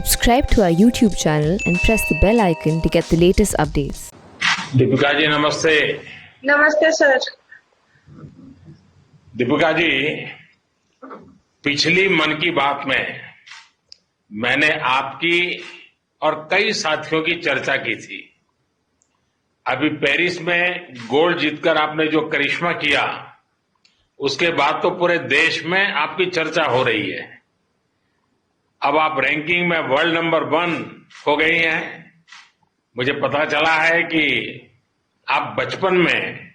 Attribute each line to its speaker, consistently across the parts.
Speaker 1: Subscribe to our YouTube channel and press the bell icon to get the latest updates.
Speaker 2: Deepika ji नमस्ते।
Speaker 3: नमस्ते sir.
Speaker 2: Deepika ji, पिछली मन की बात में मैंने आपकी और कई साथियों की चर्चा की थी। अभी पेरिस में गोल्ड जीतकर आपने जो करिश्मा किया, उसके बाद तो पूरे देश में आपकी चर्चा हो रही है। अब आप रैंकिंग में वर्ल्ड नंबर 1 हो गई हैं। मुझे पता चला है कि आप बचपन में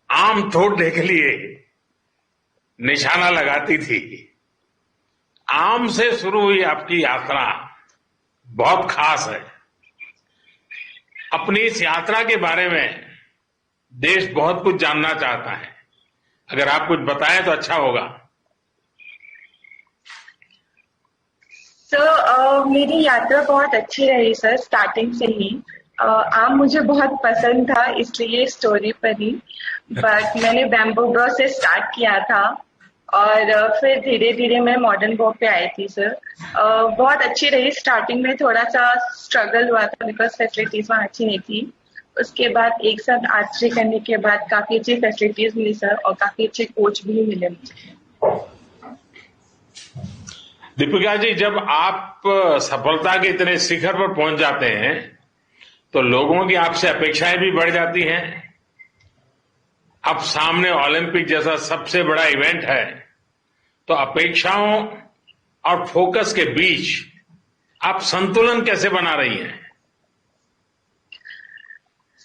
Speaker 2: आम तोड़ने के लिए निशाना लगाती थी। आम से शुरू हुई आपकी यात्रा बहुत खास है। अपनी इस यात्रा के बारे में देश बहुत कुछ जानना चाहता है। अगर आप कुछ बताएं तो अच्छा होगा।
Speaker 3: मेरी यात्रा बहुत अच्छी रही सर, स्टार्टिंग से ही। आम मुझे बहुत पसंद था, इसलिए स्टोरी पर ही। बट मैंने बैम्बू ब्रो से स्टार्ट किया था और फिर धीरे धीरे मैं मॉडर्न बॉब पे आई थी सर। बहुत अच्छी रही। स्टार्टिंग में थोड़ा सा स्ट्रगल हुआ था बिकॉज फैसिलिटीज वहाँ अच्छी नहीं थी। उसके बाद एक साथ आर्चरी करने के बाद काफी अच्छी फैसिलिटीज मिली सर और काफी अच्छे कोच भी मिले मुझे।
Speaker 2: दीपिका जी, जब आप सफलता के इतने शिखर पर पहुंच जाते हैं तो लोगों की आपसे अपेक्षाएं भी बढ़ जाती हैं। अब सामने ओलंपिक जैसा सबसे बड़ा इवेंट है, तो अपेक्षाओं और फोकस के बीच आप संतुलन कैसे बना रही हैं?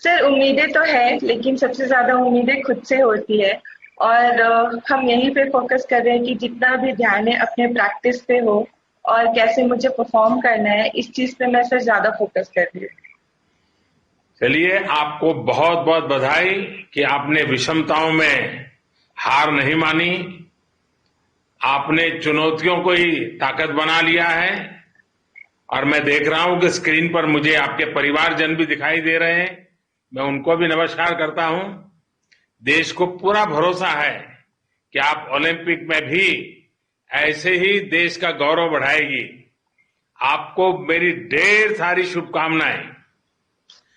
Speaker 3: सर, उम्मीदें तो है, लेकिन सबसे ज्यादा उम्मीदें खुद से होती है और हम यहीं पे फोकस कर रहे हैं कि जितना भी ध्यान है अपने प्रैक्टिस पे हो और कैसे मुझे परफॉर्म करना है, इस चीज पे मैं सर ज्यादा फोकस कर रही हूँ।
Speaker 2: चलिए, आपको बहुत बहुत बधाई कि आपने विषमताओं में हार नहीं मानी। आपने चुनौतियों को ही ताकत बना लिया है। और मैं देख रहा हूं कि स्क्रीन पर मुझे आपके परिवारजन भी दिखाई दे रहे हैं। मैं उनको भी नमस्कार करता हूं। देश को पूरा भरोसा है कि आप ओलंपिक में भी ऐसे ही देश का गौरव बढ़ाएगी। आपको मेरी ढेर सारी शुभकामनाएं।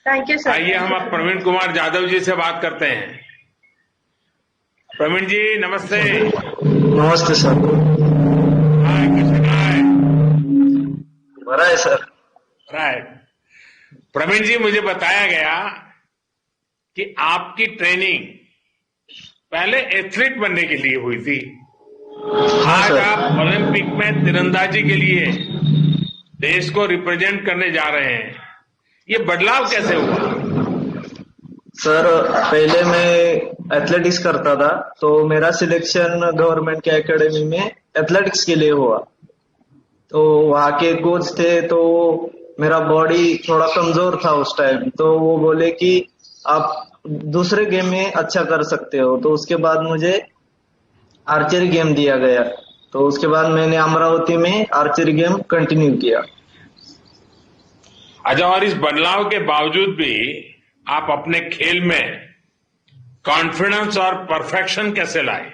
Speaker 3: Thank you sir.
Speaker 2: आइए हम अब प्रवीण कुमार जाधव जी से बात करते हैं। प्रवीण जी नमस्ते।
Speaker 4: नमस्ते सर।
Speaker 2: हाय, कैसे हैं?
Speaker 4: बड़ा है सर।
Speaker 2: राइट। प्रवीण जी, मुझे बताया गया कि आपकी ट्रेनिंग पहले एथलीट बनने के लिए हुई थी। आज आप ओलंपिक में तीरंदाजी के लिए देश को रिप्रेजेंट करने जा रहे हैं। ये बदलाव कैसे हुआ?
Speaker 4: सर, पहले मैं एथलेटिक्स करता था, तो मेरा सिलेक्शन गवर्नमेंट के एकेडमी में एथलेटिक्स के लिए हुआ। तो वहाँ के कोच थे, तो मेरा बॉडी थोड़ा कमजोर था उस टाइम। तो वो बोले कि आप दूसरे गेम में अच्छा कर सकते हो। तो उसके बाद मुझे आर्चरी गेम दिया गया। तो उसके बाद मैंने अमरावती में आर्चरी गेम कंटिन्यू किया।
Speaker 2: अच्छा, और इस बदलाव के बावजूद भी आप अपने खेल में कॉन्फिडेंस और परफेक्शन कैसे लाए?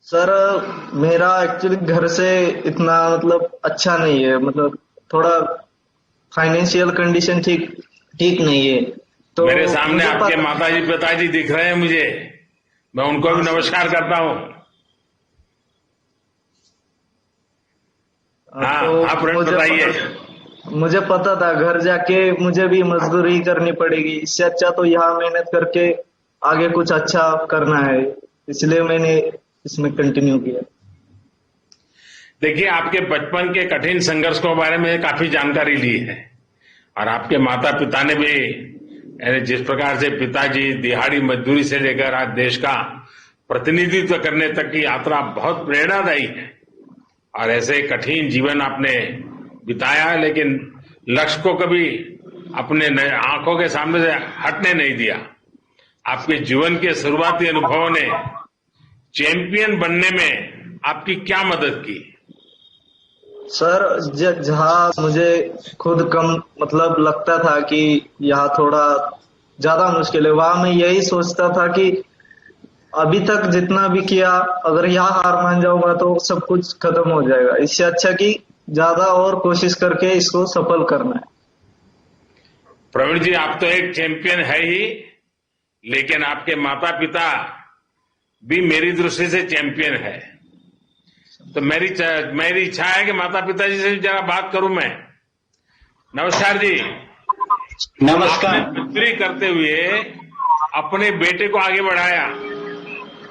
Speaker 4: सर, मेरा एक्चुअली घर से इतना अच्छा नहीं है। थोड़ा फाइनेंशियल कंडीशन ठीक नहीं है। तो
Speaker 2: मेरे सामने आपके माताजी पिताजी दिख रहे हैं मुझे। मैं उनको भी नमस्कार करता हूँ। हाँ, आप बताइए।
Speaker 4: मुझे पता था घर जाके मुझे भी मजदूरी करनी पड़ेगी। इससे अच्छा तो यहाँ मेहनत करके आगे कुछ अच्छा करना है, इसलिए मैंने इसमें कंटिन्यू किया।
Speaker 2: देखिए, आपके बचपन के कठिन संघर्ष के बारे में काफी जानकारी ली है और आपके माता पिता ने भी, जिस प्रकार से पिताजी दिहाड़ी मजदूरी से लेकर आज देश का प्रतिनिधित्व करने तक की यात्रा बहुत प्रेरणादायी है। और ऐसे कठिन जीवन आपने बिताया, लेकिन लक्ष्य को कभी अपने आंखों के सामने से हटने नहीं दिया। आपके जीवन के शुरुआती अनुभवों ने चैंपियन बनने में आपकी क्या मदद की?
Speaker 4: सर, जहाँ मुझे खुद कम लगता था कि यहाँ थोड़ा ज्यादा मुश्किल है, वहां मैं यही सोचता था कि अभी तक जितना भी किया, अगर यहाँ हार मान जाऊंगा तो सब कुछ खत्म हो जाएगा। इससे अच्छा कि ज्यादा और कोशिश करके इसको सफल करना है।
Speaker 2: प्रवीण जी, आप तो एक चैंपियन है ही, लेकिन आपके माता पिता भी मेरी दृष्टि से चैंपियन है। तो मेरी इच्छा है कि माता पिता जी से जरा बात करूं मैं। नमस्कार जी।
Speaker 5: नमस्कार।
Speaker 2: आपने बिक्री करते हुए अपने बेटे को आगे बढ़ाया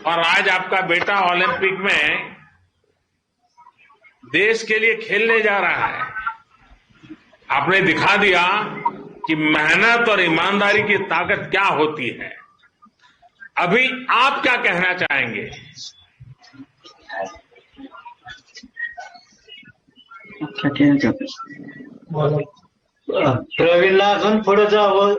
Speaker 2: और आज आपका बेटा ओलंपिक में देश के लिए खेलने जा रहा है। आपने दिखा दिया कि मेहनत और ईमानदारी की ताकत क्या होती है। अभी आप क्या कहना चाहेंगे?
Speaker 5: प्रवीणला अजून पुढे जावं,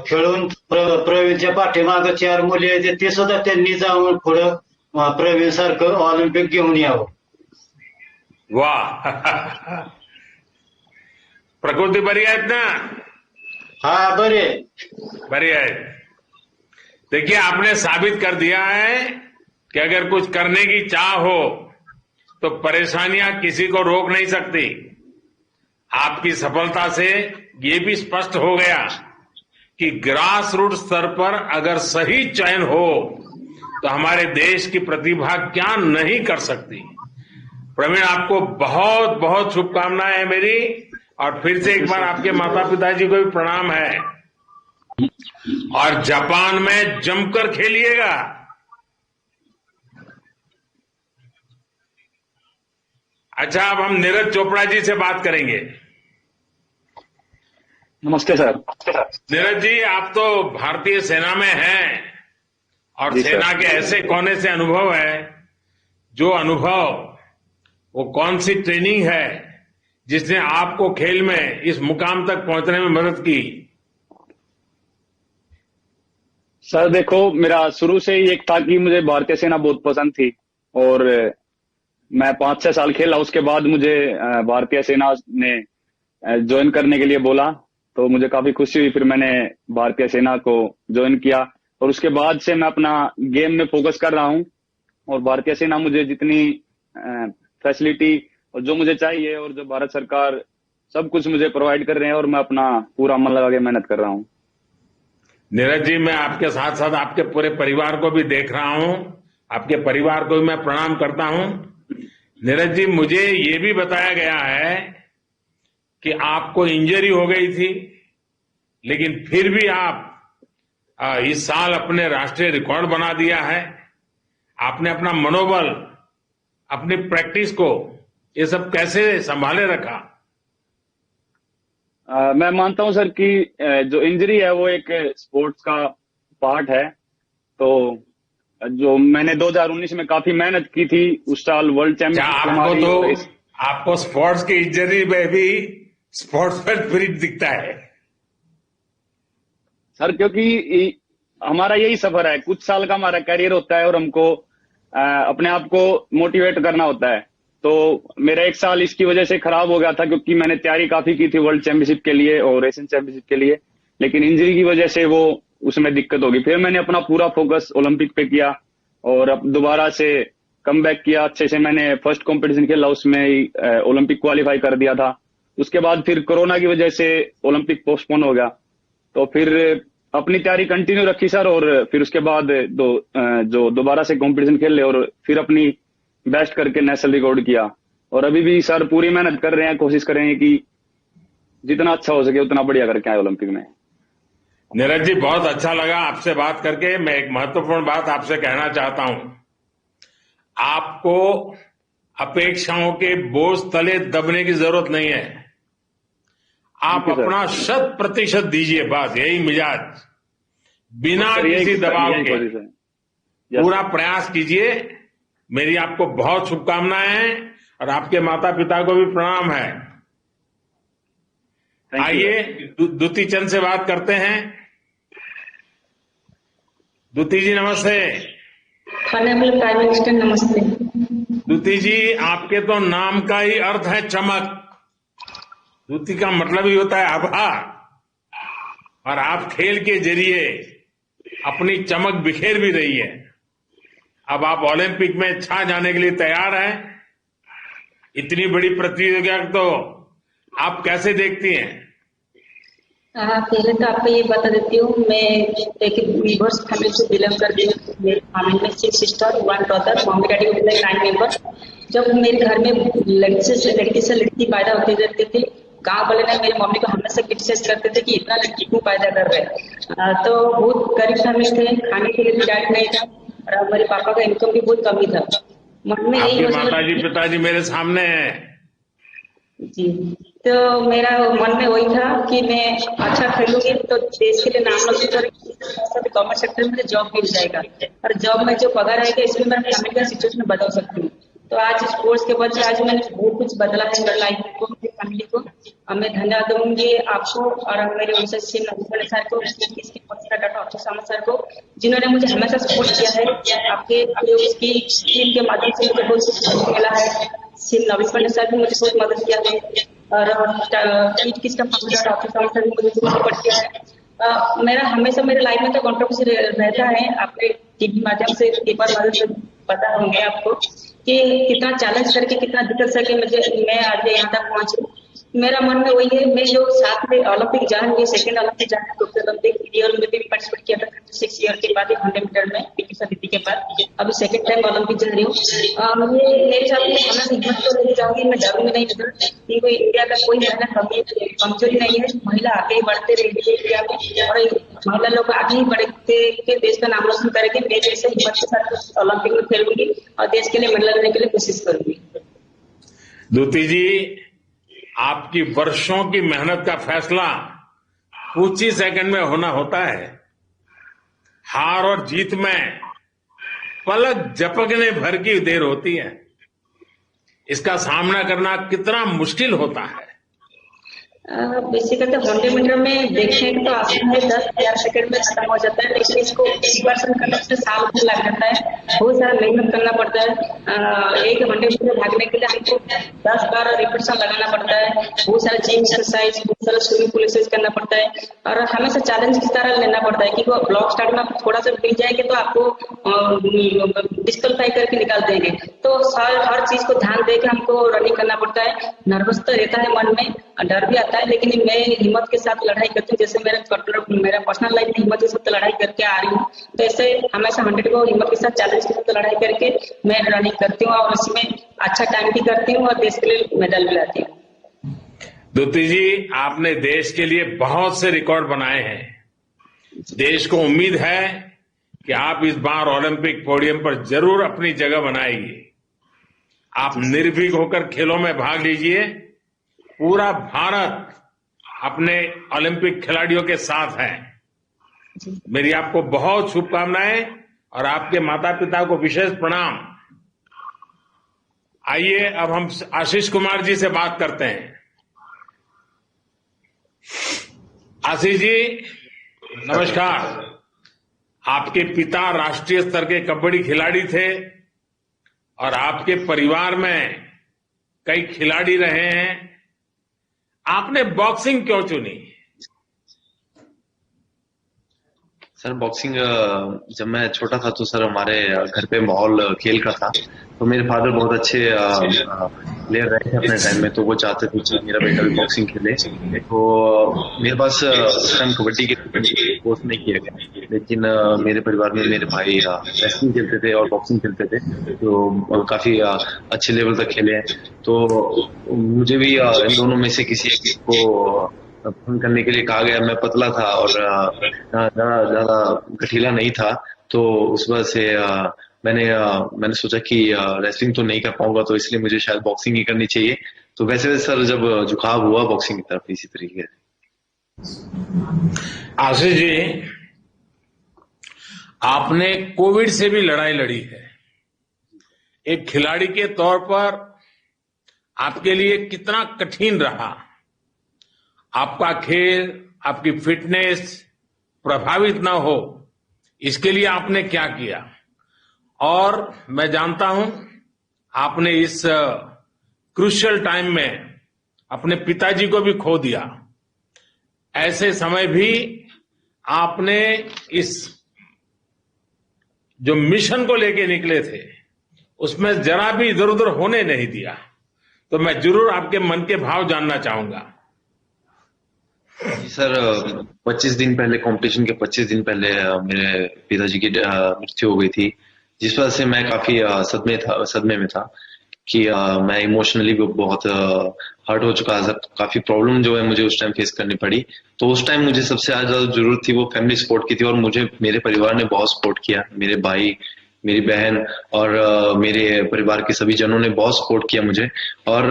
Speaker 5: खेळून प्रवीणच्या पाठीमागे 4 मुली आहेत ते सुद्धा त्यांनी जाऊन पुढे प्रवीण सारखं ऑलिम्पिक घेऊन यावं.
Speaker 2: वाह प्रकृति बरी आहेत ना?
Speaker 5: हा, बरे
Speaker 2: बरी है। देखिए, आपने साबित कर दिया है कि अगर कुछ करने की चाह हो तो परेशानियां किसी को रोक नहीं सकती। आपकी सफलता से ये भी स्पष्ट हो गया कि ग्रास रूट स्तर पर अगर सही चयन हो तो हमारे देश की प्रतिभा क्या नहीं कर सकती। प्रवीण, आपको बहुत बहुत शुभकामनाएं हैं मेरी, और फिर से एक बार आपके माता पिताजी को भी प्रणाम है। और जापान में जमकर खेलिएगा। अच्छा, अब हम नीरज चोपड़ा जी से बात करेंगे।
Speaker 6: नमस्ते सर।
Speaker 2: नीरज जी, आप तो भारतीय सेना में हैं और
Speaker 6: जी
Speaker 2: सेना
Speaker 6: सर।
Speaker 2: के ऐसे कौन से अनुभव है, जो अनुभव, वो कौन सी ट्रेनिंग है जिसने आपको खेल में इस मुकाम तक पहुंचने में मदद की?
Speaker 6: सर देखो, मेरा शुरू से ही एक था कि मुझे भारतीय सेना बहुत पसंद थी और मैं 5-6 साल खेला। उसके बाद मुझे भारतीय सेना ने ज्वाइन करने के लिए बोला तो मुझे काफी खुशी हुई। फिर मैंने भारतीय सेना को ज्वाइन किया और उसके बाद से मैं अपना गेम में फोकस कर रहा हूं और भारतीय सेना मुझे जितनी फैसिलिटी और जो मुझे चाहिए और जो भारत सरकार सब कुछ मुझे प्रोवाइड कर रहे हैं और मैं अपना पूरा मन लगा के मेहनत कर रहा हूं।
Speaker 2: नीरज जी, मैं आपके साथ साथ आपके पूरे परिवार को भी देख रहा हूं, आपके परिवार को भी मैं प्रणाम करता हूं। नीरज जी, मुझे ये भी बताया गया है कि आपको इंजरी हो गई थी, लेकिन फिर भी आप इस साल अपने राष्ट्रीय रिकॉर्ड बना दिया है। आपने अपना मनोबल, अपनी प्रैक्टिस को, ये सब कैसे संभाले रखा?
Speaker 6: मैं मानता हूं सर कि जो इंजरी है वो एक स्पोर्ट्स का पार्ट है। तो जो मैंने 2019 में काफी मेहनत की थी, उस साल वर्ल्ड चैंपियनशिप
Speaker 2: आपको स्पोर्ट्स की इंजरी में भी स्पोर्ट्स पर स्पिरिट दिखता है
Speaker 6: सर, क्योंकि हमारा यही सफर है। कुछ साल का हमारा करियर होता है और हमको अपने आप को मोटिवेट करना होता है। तो मेरा 1 साल इसकी वजह से खराब हो गया था क्योंकि मैंने तैयारी काफी की थी वर्ल्ड चैंपियनशिप के लिए और एशियन चैंपियनशिप के लिए, लेकिन इंजरी की वजह से वो उसमें दिक्कत होगी। फिर मैंने अपना पूरा फोकस ओलंपिक पे किया और अब दोबारा से कम बैक किया अच्छे से। मैंने फर्स्ट कंपटीशन खेला, उसमें ओलंपिक क्वालिफाई कर दिया था। उसके बाद फिर कोरोना की वजह से ओलंपिक पोस्टपोन हो गया, तो फिर अपनी तैयारी कंटिन्यू रखी सर और फिर उसके बाद जो दोबारा से कंपटीशन खेल ले और फिर अपनी बेस्ट करके नेशनल रिकॉर्ड किया। और अभी भी सर पूरी मेहनत कर रहे हैं, कोशिश कर रहे हैं कि जितना अच्छा हो सके उतना बढ़िया करके आए ओलंपिक में।
Speaker 2: नीरज जी, बहुत अच्छा लगा आपसे बात करके। मैं एक महत्वपूर्ण बात आपसे कहना चाहता हूं। आपको अपेक्षाओं के बोझ तले दबने की जरूरत नहीं है। आप अपना 100% दीजिए, बस यही मिजाज, बिना किसी दबाव के पूरा प्रयास कीजिए। मेरी आपको बहुत शुभकामनाएं हैं और आपके माता पिता को भी प्रणाम है। आइए द्युति चंद से बात करते हैं। द्युति जी नमस्ते।
Speaker 7: ऑनरेबल प्राइम मिनिस्टर नमस्ते।
Speaker 2: द्युति जी, आपके तो नाम का ही अर्थ है चमक। द्युति का मतलब ही होता है आभार, और आप खेल के जरिए अपनी चमक बिखेर भी रही है। अब आप ओलंपिक में छा जाने के लिए तैयार हैं। इतनी बड़ी प्रतियोगिता तो आप कैसे देखती हैं?
Speaker 7: पहले तो आपको ये बता देती हूँ, मैं एक वीवर्स फैमिली से बिलोंग करती हूँ। मेरी फैमिली में 6 सिस्टर 1 ब्रदर, मम्मी डैडी को 9 मेंबर। जब मेरे घर में लड़की से लड़की पैदा होती रहती थी, गांव वाले ने मेरी मम्मी को हमेशा क्रिटिसाइज करते थे कि इतना लड़की क्यों पैदा कर रहे हैं। तो बहुत गरीब फैमिली थे, खाने के लिए भी डाइट नहीं था और मेरे पापा का इनकम भी बहुत कम ही था। मन में यही
Speaker 2: आपके माताजी पिताजी मेरे सामने हैं
Speaker 7: जी। तो मेरा मन में वही था कि मैं अच्छा खेलूंगी तो देश के लिए नाम रोशन करूंगी, गवर्नमेंट सेक्टर में मुझे जॉब मिल जाएगा और जॉब में जो पगार आएगा इसमें मैं फैमिली का सिचुएशन बदल सकती हूँ। तो आज स्पोर्ट्स के वजह से आज मैंने बहुत कुछ बदला है मेरी लाइफ को, मेरी फैमिली को। और मैं धन्यवाद दूंगी आपको और मेरे उनसे सर को, इसकी डॉक्टर अक्षय सामंत सर को, जिन्होंने मुझे हमेशा सपोर्ट किया है। आपके उसकी टीम के माध्यम से मुझे बहुत कुछ मिला है। सिम नवीस पांडे सर भी मुझे बहुत मदद किया है और किसका डॉक्टर अक्षय सामंत सर भी मुझे सपोर्ट किया है। मेरा हमेशा मेरे लाइफ में तो कंट्रोवर्सी रहता है। आपके टीवी माध्यम से एक बार मदद से पता होंगे आपको कि कितना चैलेंज करके कितना दिक्कत सके मैं आज यहाँ तक पहुंची। मेरा मन में वही है, मैं जो साथ में ओलंपिक जाऊंगी, सेकंड ओलंपिक जाऊंगी, टोक्यो ओलंपिक ईयर में भी पार्टिसिपेट किया था 6 ईयर के बाद 100 मीटर में पीटी समिति के बाद। अभी सेकंड टाइम ओलंपिक जा रही हूँ। मेरे साथ में हमें हिम्मत तो लेके जाऊंगी, मैं डरूंगी नहीं इधर, क्योंकि इंडिया का कोई महिला कमजोरी नहीं है। महिला आगे ही बढ़ते रहेगी इंडिया में और महिला लोग आगे ही बढ़ते के देश का नाम रोशन करेंगे। मैं जैसे हिम्मत के साथ ओलंपिक में खेलूंगी और देश के लिए मेडल लेने के लिए कोशिश करूंगी।
Speaker 2: द्युति जी, आपकी वर्षों की मेहनत का फैसला कुछ ही सेकंड में होना होता है। हार और जीत में पलक झपकने भर की देर होती है। इसका सामना करना कितना मुश्किल होता है।
Speaker 7: बेसिकली 100 मीटर में देखें तो आसान है, 10-11 सेकंड में खत्म हो जाता है, लेकिन इसको प्रिपरेशन करने से साल भर लग जाता है। बहुत सारा मेहनत करना पड़ता है। एक 100 मीटर भागने के लिए हमको 10 बार रिपीटेशन लगाना पड़ता है। बहुत सारा जिम एक्सरसाइज, बहुत सारा स्विमिंग पूल एक्सरसाइज करना पड़ता है और हमेशा चैलेंज की तरह लेना पड़ता है कि वो ब्लॉक स्टार्ट में थोड़ा सा गिर जाएंगे तो आपको डिस्क्वालीफाई करके निकाल देंगे। तो हर चीज को ध्यान देकर हमको रनिंग करना पड़ता है। नर्वस तो रहता है मन में, डर भी आता है, लेकिन मैं हिम्मत के साथ लड़ाई करती हूँ। जैसे मेरा पर्सनल लाइफ में हिम्मत के साथ लड़ाई करके आ रही हूँ, तो ऐसे हमेशा 100 को हिम्मत के साथ चैलेंज के साथ लड़ाई करके मैं रनिंग करती हूँ और इसमें अच्छा टाइम भी करती हूँ और देश के लिए मेडल भी लाती हूँ।
Speaker 2: द्युति जी, आपने देश के लिए बहुत से रिकॉर्ड बनाए हैं। देश को उम्मीद है कि आप इस बार ओलंपिक पोडियम पर जरूर अपनी जगह बनाएगी। आप निर्भीक होकर खेलों में भाग लीजिए। पूरा भारत अपने ओलंपिक खिलाड़ियों के साथ है। मेरी आपको बहुत शुभकामनाएं और आपके माता पिता को विशेष प्रणाम। आइए अब हम आशीष कुमार जी से बात करते हैं। आशीष जी, नमस्कार। आपके पिता राष्ट्रीय स्तर के कबड्डी खिलाड़ी थे और आपके परिवार में कई खिलाड़ी रहे हैं। आपने बॉक्सिंग क्यों चुनी?
Speaker 8: सर बॉक्सिंग जब मैं छोटा था तो सर हमारे घर पे माहौल खेल का था, तो मेरे फादर बहुत अच्छे प्लेयर रहे थे अपने टाइम में, तो वो चाहते थे कि मेरा बेटा भी बॉक्सिंग खेले। तो मेरे पास कबड्डी के कोर्स नहीं किया गया, लेकिन मेरे परिवार में मेरे भाई रेसलिंग खेलते थे और बॉक्सिंग खेलते थे, तो काफी अच्छे लेवल तक खेले हैं। तो मुझे भी इन दोनों में से किसी एक को फोन करने के लिए कहा गया। मैं पतला था और ज्यादा गठीला नहीं था, तो उस वजह से मैंने सोचा कि रेसलिंग तो नहीं कर पाऊंगा, तो इसलिए मुझे शायद बॉक्सिंग ही करनी चाहिए। तो वैसे सर जब झुकाव हुआ बॉक्सिंग की तरफ इसी तरीके से।
Speaker 2: आशीष जी, आपने कोविड से भी लड़ाई लड़ी है। एक खिलाड़ी के तौर पर आपके लिए कितना कठिन रहा? आपका खेल, आपकी फिटनेस प्रभावित ना हो, इसके लिए आपने क्या किया? और मैं जानता हूं आपने इस क्रूशियल टाइम में अपने पिताजी को भी खो दिया। ऐसे समय भी आपने इस जो मिशन को लेके निकले थे उसमें जरा भी इधर उधर होने नहीं दिया। तो मैं जरूर आपके मन के भाव जानना चाहूंगा।
Speaker 8: जी सर, 25 दिन पहले कंपटीशन के 25 दिन पहले मेरे पिताजी की मृत्यु हो गई थी, जिस वजह से मैं काफी सदमे में था कि मैं इमोशनली भी बहुत हर्ट हो चुका था। काफी प्रॉब्लम जो है मुझे उस टाइम फेस करनी पड़ी। तो उस टाइम मुझे सबसे ज्यादा जरूरत थी वो फैमिली सपोर्ट की थी, और मुझे मेरे परिवार ने बहुत सपोर्ट किया। मेरे भाई, मेरी बहन और मेरे परिवार के सभी जनों ने बहुत सपोर्ट किया मुझे, और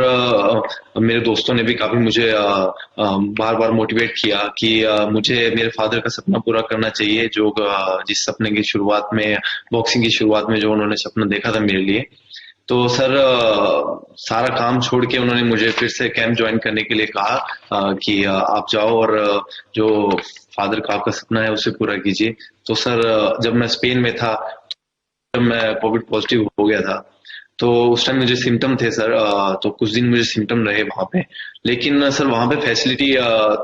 Speaker 8: मेरे दोस्तों ने भी काफी मुझे बार बार मोटिवेट किया कि मुझे मेरे फादर का सपना पूरा करना चाहिए, जो जिस सपने की शुरुआत में, बॉक्सिंग की शुरुआत में जो उन्होंने सपना देखा था मेरे लिए। तो सर, सारा काम छोड़ के उन्होंने मुझे फिर से कैंप ज्वाइन करने के लिए कहा कि आप जाओ और जो फादर का आपका सपना है उसे पूरा कीजिए। तो सर, जब मैं स्पेन में था, जब मैं कोविड पॉजिटिव हो गया था, तो उस टाइम मुझे सिम्टम थे सर। तो कुछ दिन मुझे सिम्टम रहे वहां पे, लेकिन सर वहां पे फैसिलिटी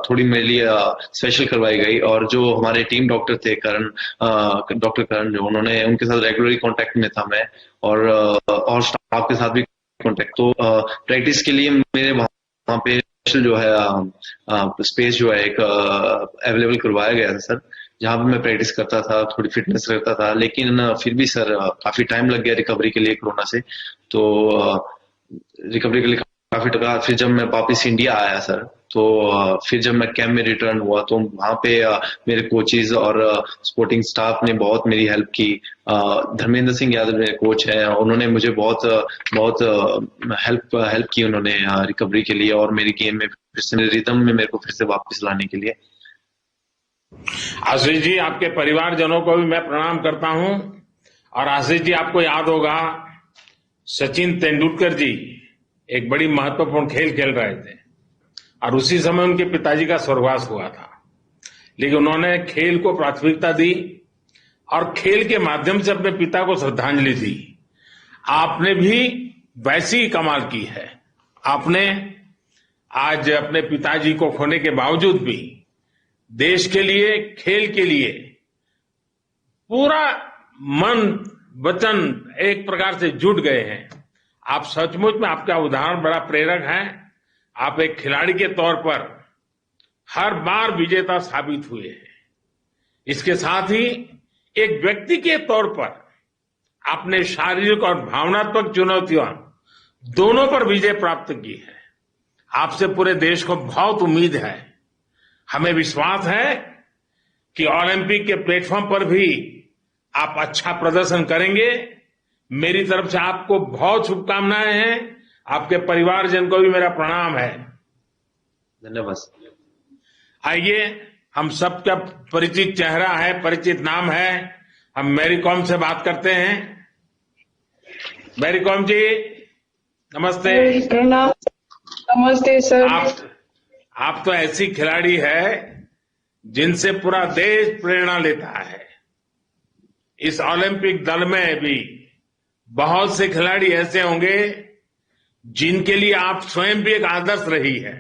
Speaker 8: थोड़ी मेरे लिए स्पेशल करवाई गई, और जो हमारे टीम डॉक्टर थे डॉक्टर करण, जो उन्होंने, उनके साथ रेगुलरली कांटेक्ट में था मैं, और स्टाफ के साथ भी कांटेक्ट। तो प्रैक्टिस के लिए मेरे वहां पे स्पेशल जो है स्पेस जो है एक अवेलेबल करवाया गया था सर, जहां पे मैं प्रैक्टिस करता था, थोड़ी फिटनेस करता था। लेकिन फिर भी सर काफी टाइम लग गया रिकवरी के लिए कोरोना से। तो रिकवरी के लिए काफी टका। फिर जब मैं वापस इंडिया आया सर, तो फिर जब मैं कैंप में रिटर्न हुआ, तो वहां पे मेरे कोचेज और सपोर्टिंग स्टाफ ने बहुत मेरी हेल्प की। धर्मेंद्र सिंह यादव मेरे कोच हैं, उन्होंने मुझे बहुत हेल्प की उन्होंने रिकवरी के लिए, और मेरी गेम में फिर से, मेरे रिदम में मेरे को फिर से वापस लाने के लिए।
Speaker 2: आशीष जी, आपके परिवारजनों को भी मैं प्रणाम करता हूं। और आशीष जी, आपको याद होगा सचिन तेंदुलकर जी एक बड़ी महत्वपूर्ण खेल खेल रहे थे, और उसी समय उनके पिताजी का स्वर्गवास हुआ था। लेकिन उन्होंने खेल को प्राथमिकता दी और खेल के माध्यम से अपने पिता को श्रद्धांजलि दी। आपने भी वैसी ही कमाल की है। आपने आज अपने पिताजी को खोने के बावजूद भी देश के लिए, खेल के लिए पूरा मन वचन एक प्रकार से जुट गए हैं। आप सचमुच में, आपका उदाहरण बड़ा प्रेरक है। आप एक खिलाड़ी के तौर पर हर बार विजेता साबित हुए हैं। इसके साथ ही एक व्यक्ति के तौर पर आपने शारीरिक और भावनात्मक चुनौतियों दोनों पर विजय प्राप्त की है। आपसे पूरे देश को बहुत उम्मीद है। हमें विश्वास है कि ओलंपिक के प्लेटफॉर्म पर भी आप अच्छा प्रदर्शन करेंगे। मेरी तरफ से आपको बहुत शुभकामनाएं हैं। आपके परिवारजन को भी मेरा प्रणाम है।
Speaker 8: धन्यवाद।
Speaker 2: आइए, हम सबका परिचित चेहरा है, परिचित नाम है, हम मैरी कॉम से बात करते हैं। मैरी कॉम जी, नमस्ते।
Speaker 9: नमस्ते सर।
Speaker 2: आप तो ऐसी खिलाड़ी है जिनसे पूरा देश प्रेरणा लेता है। इस ओलंपिक दल में भी बहुत से खिलाड़ी ऐसे होंगे जिनके लिए आप स्वयं भी एक आदर्श रही है।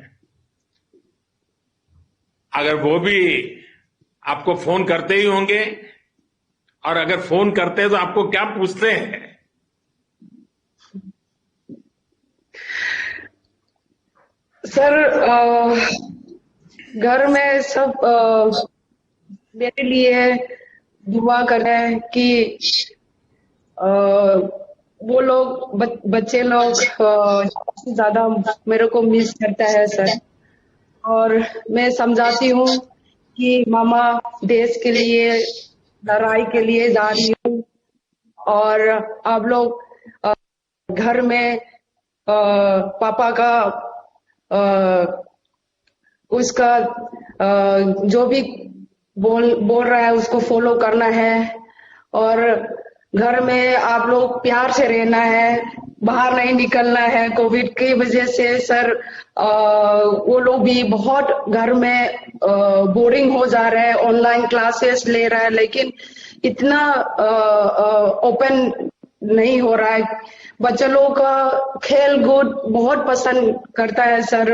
Speaker 2: अगर वो भी आपको फोन करते ही होंगे, और अगर फोन करते हैं तो आपको क्या पूछते हैं?
Speaker 9: सर, घर में सब मेरे लिए दुआ कर रहे हैं कि वो लोग बच्चे लोग ज्यादा मेरे को मिस करता है सर। और मैं समझाती हूँ कि मामा देश के लिए, लड़ाई के लिए जा रही हूँ, और आप लोग घर में पापा का उसका जो भी बोल रहा है उसको फॉलो करना है, और घर में आप लोग प्यार से रहना है, बाहर नहीं निकलना है। कोविड की वजह से सर वो लोग भी बहुत घर में बोरिंग हो जा रहे हैं, ऑनलाइन क्लासेस ले रहा है, लेकिन इतना ओपन नहीं हो रहा है। बच्चे लोग का खेल कूद बहुत पसंद करता है सर।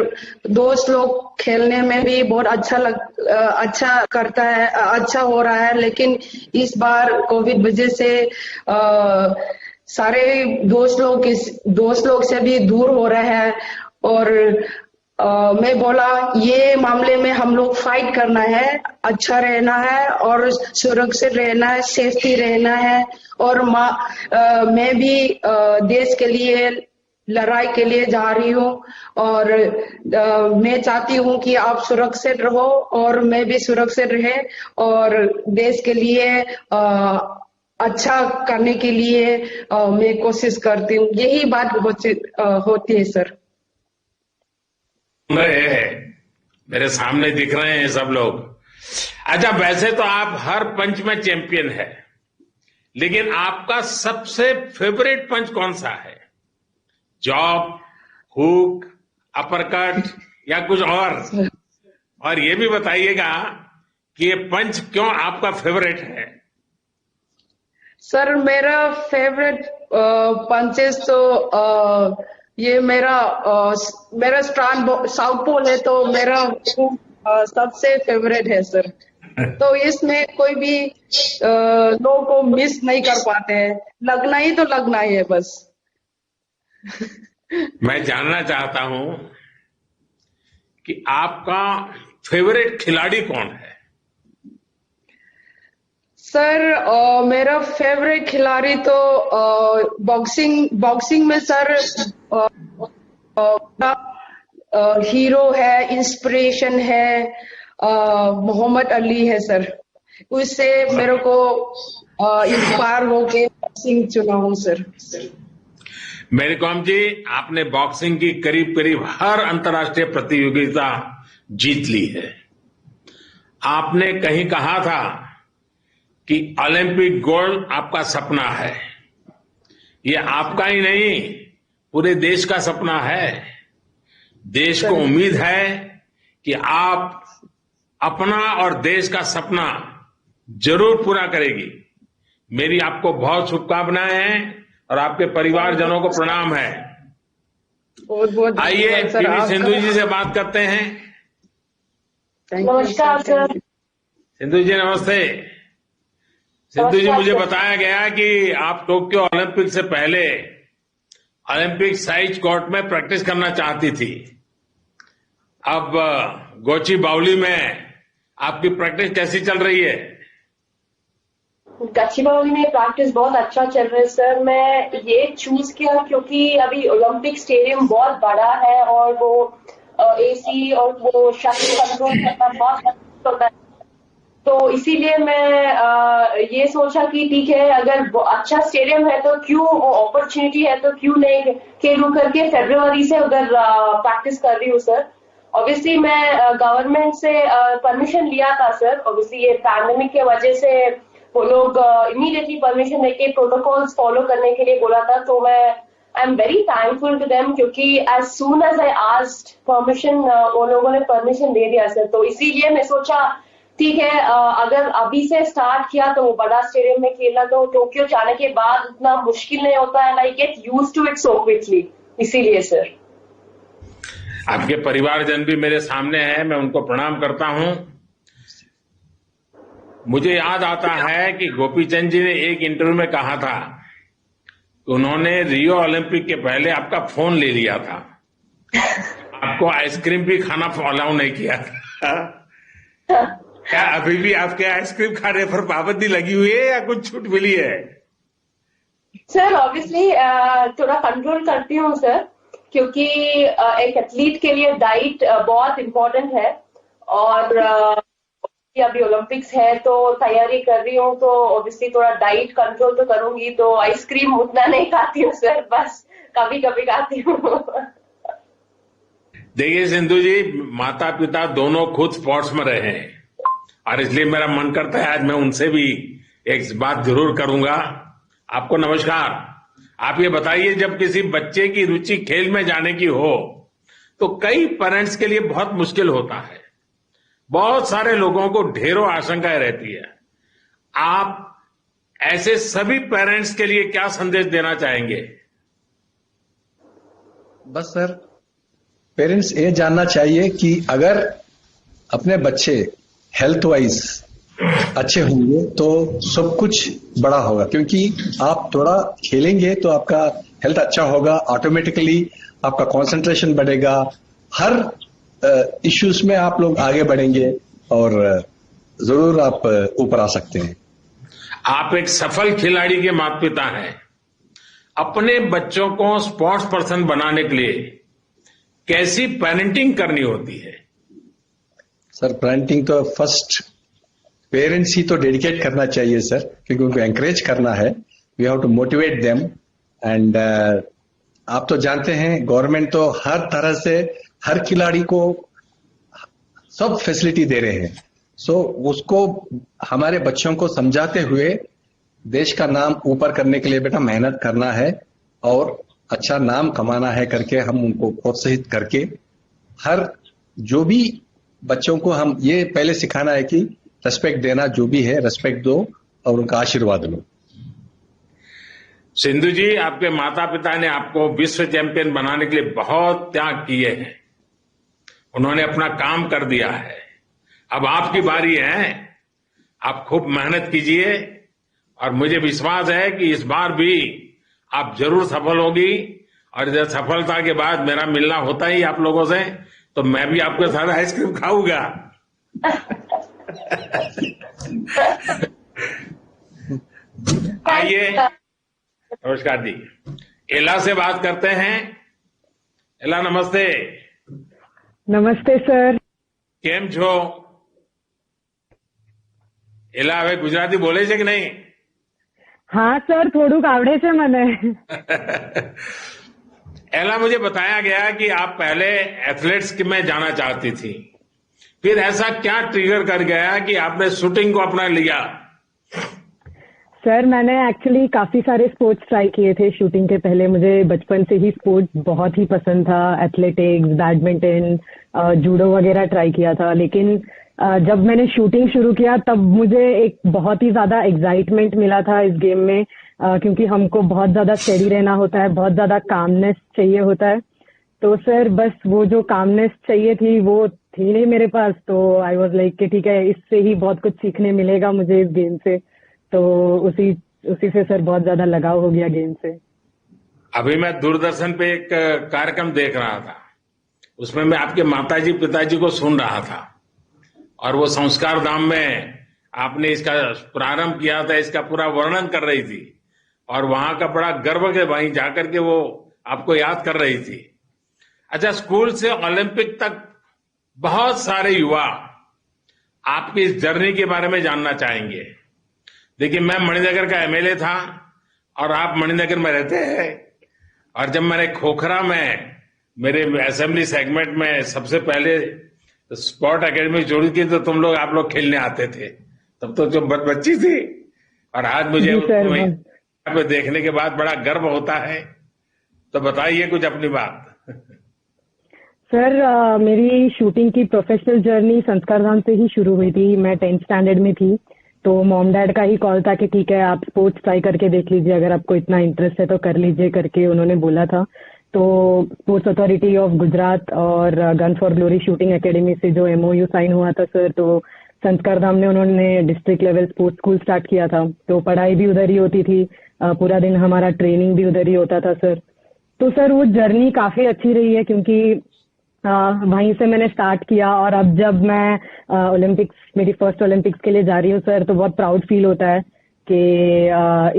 Speaker 9: दोस्त लोग खेलने में भी बहुत अच्छा करता है, अच्छा हो रहा है। लेकिन इस बार कोविड वजह से सारे दोस्त लोग से भी दूर हो रहे हैं। और मैं बोला ये मामले में हम लोग फाइट करना है, अच्छा रहना है और सुरक्षित रहना है, सेफ्टी रहना है। और मैं भी देश के लिए लड़ाई के लिए जा रही हूँ और मैं चाहती हूँ कि आप सुरक्षित रहो और मैं भी सुरक्षित रहे और देश के लिए अच्छा करने के लिए मैं कोशिश करती हूँ। यही बात होती है सर।
Speaker 2: मेरे सामने दिख रहे हैं सब लोग। अच्छा, वैसे तो आप हर पंच में चैंपियन है, लेकिन आपका सबसे फेवरेट पंच कौन सा है? जॉब, हुक, अपरकट या कुछ और ये भी बताइएगा कि ये पंच क्यों आपका फेवरेट है?
Speaker 9: सर मेरा फेवरेट पंचेस तो ये मेरा स्ट्रांग साउथ पोल है, तो मेरा सबसे फेवरेट है सर। तो इसमें कोई भी लोगों को मिस नहीं कर पाते हैं, लगना ही तो लगना ही है बस।
Speaker 2: मैं जानना चाहता हूं कि आपका फेवरेट खिलाड़ी कौन है?
Speaker 9: सर मेरा फेवरेट खिलाड़ी तो बॉक्सिंग में सर हीरो है, इंस्पिरेशन है, मोहम्मद अली है सर। उससे मेरे को इंस्पायर होके बॉक्सिंग चुना हूं सर।
Speaker 2: मेरी कॉम जी, आपने बॉक्सिंग की करीब करीब हर अंतर्राष्ट्रीय प्रतियोगिता जीत ली है। आपने कहीं कहा था कि ओलंपिक गोल्ड आपका सपना है। ये आपका ही नहीं, पूरे देश का सपना है। देश को उम्मीद है कि आप अपना और देश का सपना जरूर पूरा करेगी। मेरी आपको बहुत शुभकामनाएं हैं और आपके परिवारजनों को प्रणाम है।
Speaker 9: बहुत
Speaker 2: आइए पीवी सिंधु जी से बात करते हैं।
Speaker 9: नमस्कार सर।
Speaker 2: सिंधु जी नमस्ते। सिंधु जी, मुझे बताया गया कि आप टोक्यो ओलंपिक से पहले ओलंपिक साइज कोर्ट में प्रैक्टिस करना चाहती थी। अब गोची बाउली में आपकी प्रैक्टिस कैसी चल रही है?
Speaker 10: गच्चीबाउली में प्रैक्टिस बहुत अच्छा चल रहा है सर। मैं ये चूज किया क्योंकि अभी ओलंपिक स्टेडियम बहुत बड़ा है और वो एसी और वो शटल कंट्रोल करना बहुत मुश्किल होता है। तो इसीलिए मैं ये सोचा कि ठीक है, अगर अच्छा स्टेडियम है तो क्यों, अपॉर्चुनिटी है तो क्यों नहीं खेलूं करके फरवरी से उधर प्रैक्टिस कर रही हूँ सर। ऑब्वियसली मैं गवर्नमेंट से परमिशन लिया था सर। ऑब्वियसली ये पैंडेमिक के वजह से वो लोग इमीडिएटली परमिशन देके प्रोटोकॉल्स फॉलो करने के लिए बोला था। तो मैं I am very thankful to them क्योंकि as soon as I asked permission वो लोगों ने परमिशन दे दिया सर। तो इसीलिए मैं सोचा ठीक है, अगर अभी से स्टार्ट किया तो वो बड़ा स्टेडियम में खेला तो टोक्यो जाने के बाद उतना मुश्किल नहीं होता है। I get used to it so quickly, इसीलिए सर।
Speaker 2: आपके परिवारजन भी मेरे सामने हैं, मैं उनको प्रणाम करता हूं। मुझे याद आता है कि गोपीचंद जी ने एक इंटरव्यू में कहा था कि उन्होंने रियो ओलंपिक के पहले आपका फोन ले लिया था, आपको आइसक्रीम भी खाना अलाउ नहीं किया था। क्या अभी भी आपके आइसक्रीम खाने पर पाबंदी लगी हुई है या कुछ छूट मिली है?
Speaker 10: सर ऑब्वियसली थोड़ा कंट्रोल करती हूँ सर, क्योंकि एक एथलीट के लिए डाइट बहुत इम्पोर्टेंट है। और अभी ओलंपिक्स है तो तैयारी कर रही हूँ, तो ऑब्वियसली थोड़ा डाइट कंट्रोल तो करूंगी। तो आइसक्रीम उतना नहीं खाती हूँ सर, बस कभी कभी खाती हूँ।
Speaker 2: देखिए सिंधु जी, माता पिता दोनों खुद स्पोर्ट्स में रहे हैं और इसलिए मेरा मन करता है आज मैं उनसे भी एक बात जरूर करूंगा। आपको नमस्कार। आप ये बताइए, जब किसी बच्चे की रुचि खेल में जाने की हो तो कई पेरेंट्स के लिए बहुत मुश्किल होता है, बहुत सारे लोगों को ढेरों आशंकाएं रहती है। आप ऐसे सभी पेरेंट्स के लिए क्या संदेश देना चाहेंगे?
Speaker 11: बस सर, पेरेंट्स ये जानना चाहिए कि अगर अपने बच्चे हेल्थ वाइज अच्छे होंगे तो सब कुछ बड़ा होगा, क्योंकि आप थोड़ा खेलेंगे तो आपका हेल्थ अच्छा होगा, ऑटोमेटिकली आपका कंसंट्रेशन बढ़ेगा, हर इश्यूज में आप लोग आगे बढ़ेंगे और जरूर आप ऊपर आ सकते हैं।
Speaker 2: आप एक सफल खिलाड़ी के माता पिता हैं। अपने बच्चों को स्पोर्ट्स पर्सन बनाने के लिए कैसी पेरेंटिंग करनी होती है?
Speaker 11: सर, पेरेंटिंग तो फर्स्ट पेरेंट्स ही तो डेडिकेट करना चाहिए सर, क्योंकि उनको एनकरेज करना है। We have to motivate them and आप तो जानते हैं गवर्नमेंट तो हर तरह से हर खिलाड़ी को सब फैसिलिटी दे रहे हैं। सो उसको हमारे बच्चों को समझाते हुए देश का नाम ऊपर करने के लिए बेटा मेहनत करना है और अच्छा नाम कमाना है करके हम उनको प्रोत्साहित करके हर जो भी बच्चों को हम ये पहले सिखाना है कि रेस्पेक्ट देना, जो भी है रेस्पेक्ट दो और उनका आशीर्वाद लो।
Speaker 2: सिंधु जी, आपके माता पिता ने आपको विश्व चैंपियन बनाने के लिए बहुत त्याग किए हैं। उन्होंने अपना काम कर दिया है। अब आपकी बारी है। आप खूब मेहनत कीजिए और मुझे विश्वास है कि इस बार भी आप जरूर सफल होगी। और जब सफलता के बाद मेरा मिलना होता ही आप लोगों से, तो मैं भी आपके साथ आइसक्रीम खाऊंगा। आइए, नमस्कार जी। एला से बात करते हैं। एला, नमस्ते।
Speaker 12: नमस्ते सर।
Speaker 2: કેમ છો? એલા, હવે ગુજરાતી બોલે છે કે નહીં?
Speaker 12: हाँ सर, થોડુંક આવડે છે મને।
Speaker 2: एला, मुझे बताया गया कि आप पहले एथलेट्स में जाना चाहती थी, फिर ऐसा क्या ट्रिगर कर गया कि आपने शूटिंग को अपना लिया?
Speaker 12: सर, मैंने एक्चुअली काफी सारे स्पोर्ट्स ट्राई किए थे शूटिंग के पहले। मुझे बचपन से ही स्पोर्ट्स बहुत ही पसंद था, एथलेटिक्स, बैडमिंटन, जूडो वगैरह ट्राई किया था। लेकिन जब मैंने शूटिंग शुरू किया तब मुझे एक बहुत ही ज्यादा एक्साइटमेंट मिला था इस गेम में, क्योंकि हमको बहुत ज्यादा स्टेडी रहना होता है, बहुत ज्यादा कामनेस चाहिए होता है। तो सर बस वो जो कामनेस चाहिए थी वो थी नहीं मेरे पास। तो आई वाज लाइक कि ठीक है, इससे ही बहुत कुछ सीखने मिलेगा मुझे इस गेम से। तो उसी से सर बहुत ज्यादा लगाव हो गया गेम से।
Speaker 2: अभी मैं दूरदर्शन पे एक कार्यक्रम देख रहा था, उसमें मैं आपके माताजी पिताजी को सुन रहा था और वो संस्कार धाम में आपने इसका प्रारंभ किया था, इसका पूरा वर्णन कर रही थी और वहां का बड़ा गर्व के वहीं जाकर के वो आपको याद कर रही थी। अच्छा, स्कूल से ओलंपिक तक बहुत सारे युवा आपकी इस जर्नी के बारे में जानना चाहेंगे। देखिए, मैं मणिनगर का एमएलए था और आप मणिनगर में रहते हैं, और जब मैंने खोखरा में मेरे असेंबली सेगमेंट में सबसे पहले स्पोर्ट एकेडमी जोड़ी थी तो तुम लोग आप लोग खेलने आते थे, तब तो जो बच्ची थी। और आज मुझे उसको देखने के बाद बड़ा गर्व होता है। तो बताइए कुछ अपनी बात।
Speaker 12: सर, मेरी शूटिंग की प्रोफेशनल जर्नी संस्कार धाम से ही शुरू हुई थी। मैं 10th स्टैंडर्ड में थी, तो मॉम डैड का ही कॉल था कि ठीक है आप स्पोर्ट्स ट्राई करके देख लीजिए, अगर आपको इतना इंटरेस्ट है तो कर लीजिए करके उन्होंने बोला था। तो स्पोर्ट्स अथॉरिटी ऑफ गुजरात और gun for glory shooting academy से जो MOU साइन हुआ था सर, तो संस्कार धाम में उन्होंने district level sports school start किया था। तो पढ़ाई भी उधर ही होती थी, पूरा दिन हमारा ट्रेनिंग भी उधर ही होता था सर। तो सर वो जर्नी काफी अच्छी रही है, क्योंकि वहीं से मैंने स्टार्ट किया और अब जब मैं ओलंपिक्स, मेरी फर्स्ट ओलंपिक्स के लिए जा रही हूँ सर, तो बहुत प्राउड फील होता है कि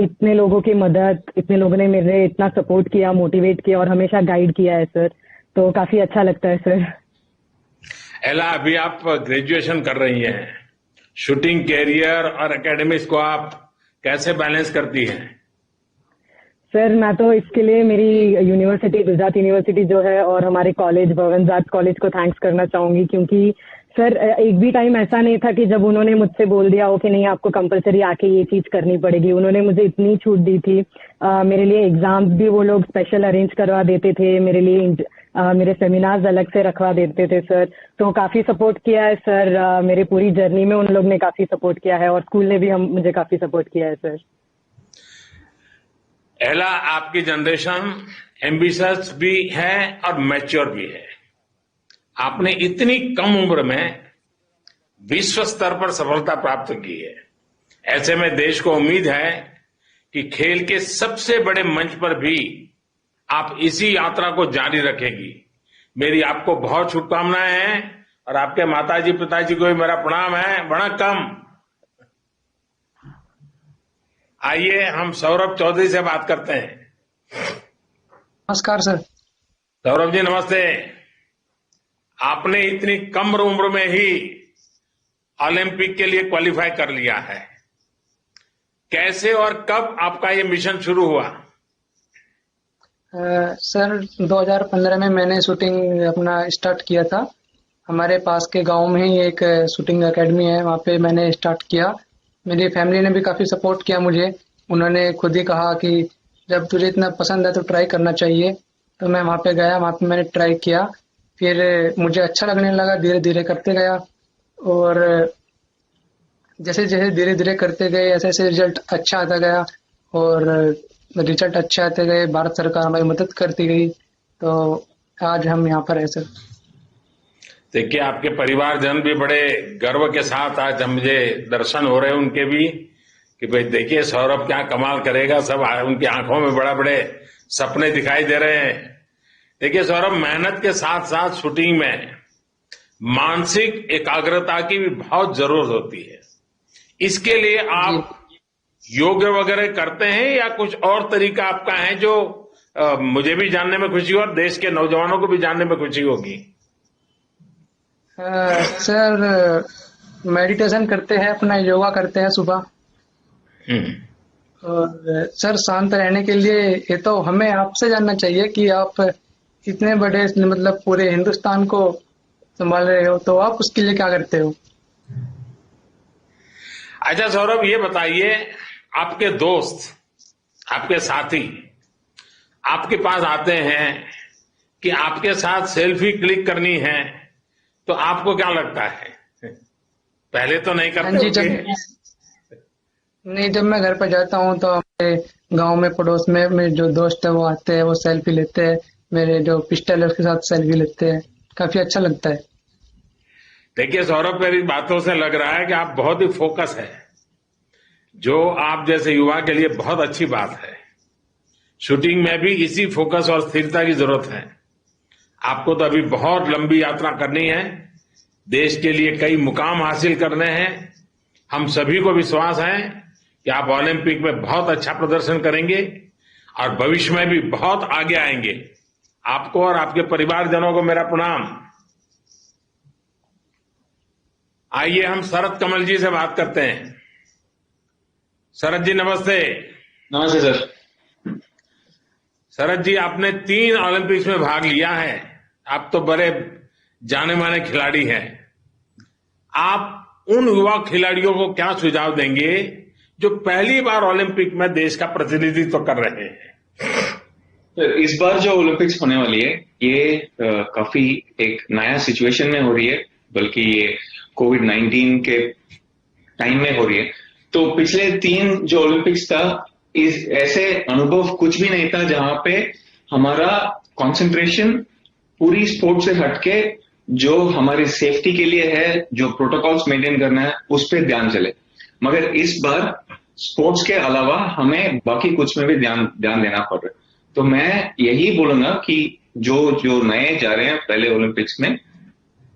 Speaker 12: इतने लोगों की मदद, इतने लोगों ने मेरे इतना सपोर्ट किया, मोटिवेट किया और हमेशा गाइड किया है सर। तो काफी अच्छा लगता है सर।
Speaker 2: एला, अभी आप ग्रेजुएशन कर रही हैं, शूटिंग कैरियर और एकेडमिक्स को आप कैसे बैलेंस करती हैं?
Speaker 12: सर, मैं तो इसके लिए मेरी यूनिवर्सिटी, गुजरात यूनिवर्सिटी जो है और हमारे कॉलेज भवन आर्ट्स कॉलेज को थैंक्स करना चाहूंगी, क्योंकि सर एक भी टाइम ऐसा नहीं था कि जब उन्होंने मुझसे बोल दिया हो कि नहीं आपको कंपलसरी आके ये चीज करनी पड़ेगी। उन्होंने मुझे इतनी छूट दी थी। मेरे लिए एग्जाम्स भी वो लोग स्पेशल अरेंज करवा देते थे, मेरे लिए मेरे सेमिनार्स अलग से रखवा देते थे सर। तो काफी सपोर्ट किया है सर, मेरे पूरी जर्नी में उन लोग ने काफी सपोर्ट किया है और स्कूल ने भी मुझे काफी सपोर्ट किया है सर।
Speaker 2: एला, आपकी जनरेशन एम्बिशियस भी है और मैच्योर भी है। आपने इतनी कम उम्र में विश्व स्तर पर सफलता प्राप्त की है। ऐसे में देश को उम्मीद है कि खेल के सबसे बड़े मंच पर भी आप इसी यात्रा को जारी रखेंगी। मेरी आपको बहुत शुभकामनाएं हैं और आपके माताजी पिताजी को भी मेरा प्रणाम है। वणक्कम। आइए हम सौरभ चौधरी से बात करते हैं।
Speaker 13: नमस्कार सर।
Speaker 2: सौरभ जी नमस्ते। आपने इतनी कम उम्र में ही ओलंपिक के लिए क्वालिफाई कर लिया है। कैसे और कब आपका ये मिशन शुरू हुआ?
Speaker 13: सर 2015 में मैंने शूटिंग अपना स्टार्ट किया था। हमारे पास के गांव में ही एक शूटिंग एकेडमी है, वहाँ पे मैंने स्टार्ट किया। मेरी फैमिली ने भी काफी सपोर्ट किया मुझे। उन्होंने खुद ही कहा कि जब तुझे इतना पसंद है तो ट्राई करना चाहिए। तो मैं वहाँ पे गया, वहाँ पे मैंने ट्राई किया, फिर मुझे अच्छा लगने लगा, धीरे धीरे करते गया और जैसे जैसे धीरे धीरे करते गए ऐसे ऐसे रिजल्ट अच्छा आता गया और रिजल्ट अच्छे आते गए। भारत सरकार हमारी मदद करती गई, तो आज हम यहाँ पर है सर।
Speaker 2: देखिए आपके परिवारजन भी बड़े गर्व के साथ आज मुझे दर्शन हो रहे हैं उनके भी कि भाई देखिए सौरभ क्या कमाल करेगा। सब उनकी आंखों में बड़ा बड़े सपने दिखाई दे रहे हैं। देखिए सौरभ, मेहनत के साथ साथ शूटिंग में मानसिक एकाग्रता की भी बहुत जरूरत होती है। इसके लिए आप योग वगैरह करते हैं या कुछ और तरीका आपका है जो मुझे भी जानने में खुशी हो और देश के नौजवानों को भी जानने में खुशी होगी?
Speaker 13: सर मेडिटेशन करते हैं, अपना योगा करते हैं सुबह। और सर शांत रहने के लिए ये तो हमें आपसे जानना चाहिए कि आप इतने बड़े मतलब पूरे हिंदुस्तान को संभाल रहे हो, तो आप उसके लिए क्या करते हो?
Speaker 2: अच्छा सौरभ, ये बताइए आपके दोस्त, आपके साथी आपके पास आते हैं कि आपके साथ सेल्फी क्लिक करनी है, तो आपको क्या लगता है? पहले तो नहीं करते?
Speaker 13: नहीं, जब मैं घर पर जाता हूँ तो हमारे गांव में पड़ोस में मेरे जो दोस्त है वो आते हैं, वो सेल्फी लेते हैं। मेरे जो पिस्टल है उसके साथ सेल्फी लेते हैं, काफी अच्छा लगता है।
Speaker 2: देखिए सौरभ, मेरी बातों से लग रहा है कि आप बहुत ही फोकस है, जो आप जैसे युवा के लिए बहुत अच्छी बात है। शूटिंग में भी इसी फोकस और स्थिरता की जरूरत है। आपको तो अभी बहुत लंबी यात्रा करनी है, देश के लिए कई मुकाम हासिल करने हैं। हम सभी को विश्वास है कि आप ओलंपिक में बहुत अच्छा प्रदर्शन करेंगे और भविष्य में भी बहुत आगे आएंगे। आपको और आपके परिवारजनों को मेरा प्रणाम। आइए हम शरद कमल जी से बात करते हैं। शरद जी नमस्ते।
Speaker 14: नमस्ते सर।
Speaker 2: शरद जी, आपने 3 ओलंपिक्स में भाग लिया है। आप तो बड़े जाने माने खिलाड़ी हैं। आप उन युवा खिलाड़ियों को क्या सुझाव देंगे जो पहली बार ओलंपिक में देश का प्रतिनिधित्व कर रहे हैं?
Speaker 14: इस बार जो ओलंपिक्स होने वाली है ये काफी एक नया सिचुएशन में हो रही है, बल्कि ये कोविड-19 के टाइम में हो रही है। तो पिछले 3 जो ओलंपिक्स था, इस ऐसे अनुभव कुछ भी नहीं था जहां पे हमारा कंसंट्रेशन पूरी स्पोर्ट से हटके जो हमारी सेफ्टी के लिए है, जो प्रोटोकॉल्स मेंटेन करना है, उस पर ध्यान चले। मगर इस बार स्पोर्ट्स के अलावा हमें बाकी कुछ में भी ध्यान देना पड़ रहा है। तो मैं यही बोलूंगा कि जो नए जा रहे हैं पहले ओलंपिक्स में,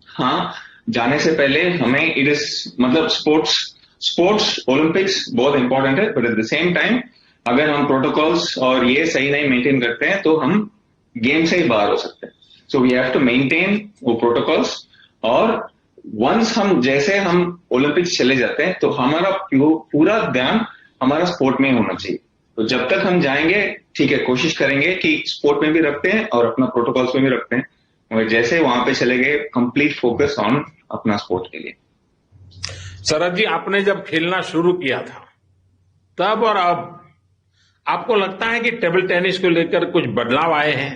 Speaker 14: हाँ, जाने से पहले हमें इट इज मतलब स्पोर्ट्स ओलंपिक्स बहुत इंपॉर्टेंट है, but at the same time अगर हम प्रोटोकॉल्स और ये सही नहीं मेंटेन करते हैं तो हम गेम से ही बाहर हो सकते हैं। So we have to maintain वो प्रोटोकॉल्स, और वंस जैसे हम ओलंपिक्स चले जाते हैं तो हमारा पूरा ध्यान हमारा स्पोर्ट में होना चाहिए। तो जब तक हम जाएंगे, ठीक है, कोशिश करेंगे कि स्पोर्ट में भी रखते हैं और अपना प्रोटोकॉल्स में भी रखते हैं, मगर जैसे वहां पे चले गए, कंप्लीट फोकस ऑन अपना स्पोर्ट के लिए।
Speaker 2: शरद जी, आपने जब खेलना शुरू किया था तब और अब आपको लगता है कि टेबल टेनिस को लेकर कुछ बदलाव आए हैं?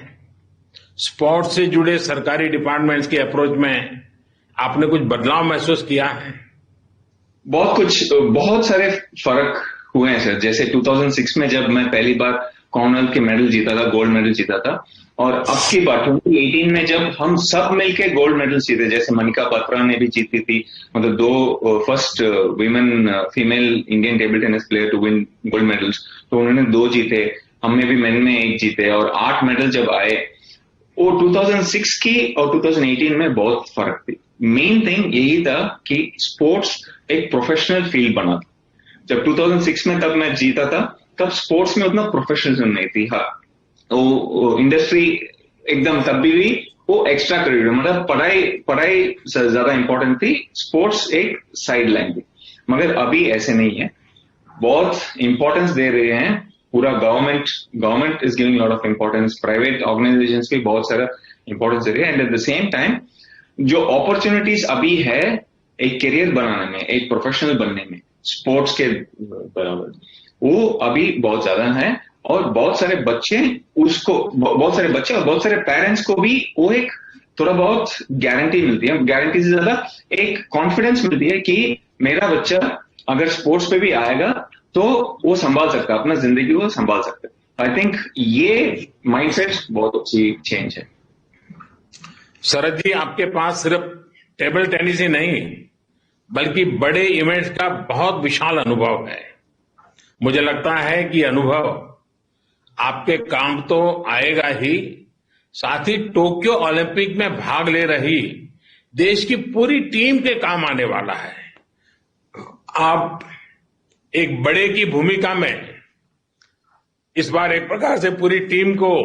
Speaker 2: स्पोर्ट्स से जुड़े सरकारी डिपार्टमेंट्स के अप्रोच में आपने कुछ बदलाव महसूस किया है?
Speaker 14: बहुत सारे फर्क हुए हैं सर। जैसे 2006 में जब मैं पहली बार कॉमनवेल्थ के मेडल जीता था, गोल्ड मेडल जीता था। और अब की बात 2018 में जब हम सब मिलके गोल्ड मेडल जीते, जैसे मनिका बत्रा ने भी जीती थी, मतलब 2 first women female Indian table tennis player to win gold medals, तो उन्होंने 2 जीते, हमने भी मेन में 1 जीते, और 8 मेडल जब आए, वो 2006 की और 2018 में बहुत फर्क थी। मेन थिंग यही था कि स्पोर्ट्स एक प्रोफेशनल फील्ड बना था। जब 2006 में तब मैं जीता था, तब स्पोर्ट्स में उतना प्रोफेशनलिज्म नहीं थी। हाँ, वो इंडस्ट्री एकदम तब भी वो एक्स्ट्रा करिकुलर, मतलब पढ़ाई ज्यादा इंपॉर्टेंट थी, स्पोर्ट्स एक साइड लाइन थी। मगर अभी ऐसे नहीं है, बहुत इंपॉर्टेंस दे रहे हैं, पूरा government is giving lot of importance, private organisations भी बहुत सारा इंपॉर्टेंस दे रहे हैं, and at the same time जो अपॉर्चुनिटीज अभी है एक करियर बनाने में, एक प्रोफेशनल बनने में स्पोर्ट्स के बराबर, वो अभी बहुत ज्यादा है। और बहुत सारे बच्चे और बहुत सारे पेरेंट्स को भी वो एक थोड़ा बहुत गारंटी मिलती है, गारंटी से ज्यादा एक कॉन्फिडेंस मिलती है कि मेरा बच्चा अगर स्पोर्ट्स पे भी आएगा तो वो संभाल सकता है, अपना जिंदगी को संभाल सकता है। आई थिंक ये माइंडसेट बहुत अच्छी चेंज है।
Speaker 2: शरद जी, आपके पास सिर्फ टेबल टेनिस ही नहीं बल्कि बड़े इवेंट्स का बहुत विशाल अनुभव है। मुझे लगता है कि अनुभव आपके काम तो आएगा ही, साथ ही टोक्यो ओलंपिक में भाग ले रही देश की पूरी टीम के काम आने वाला है। आप एक बड़े की भूमिका में इस बार एक प्रकार से पूरी टीम को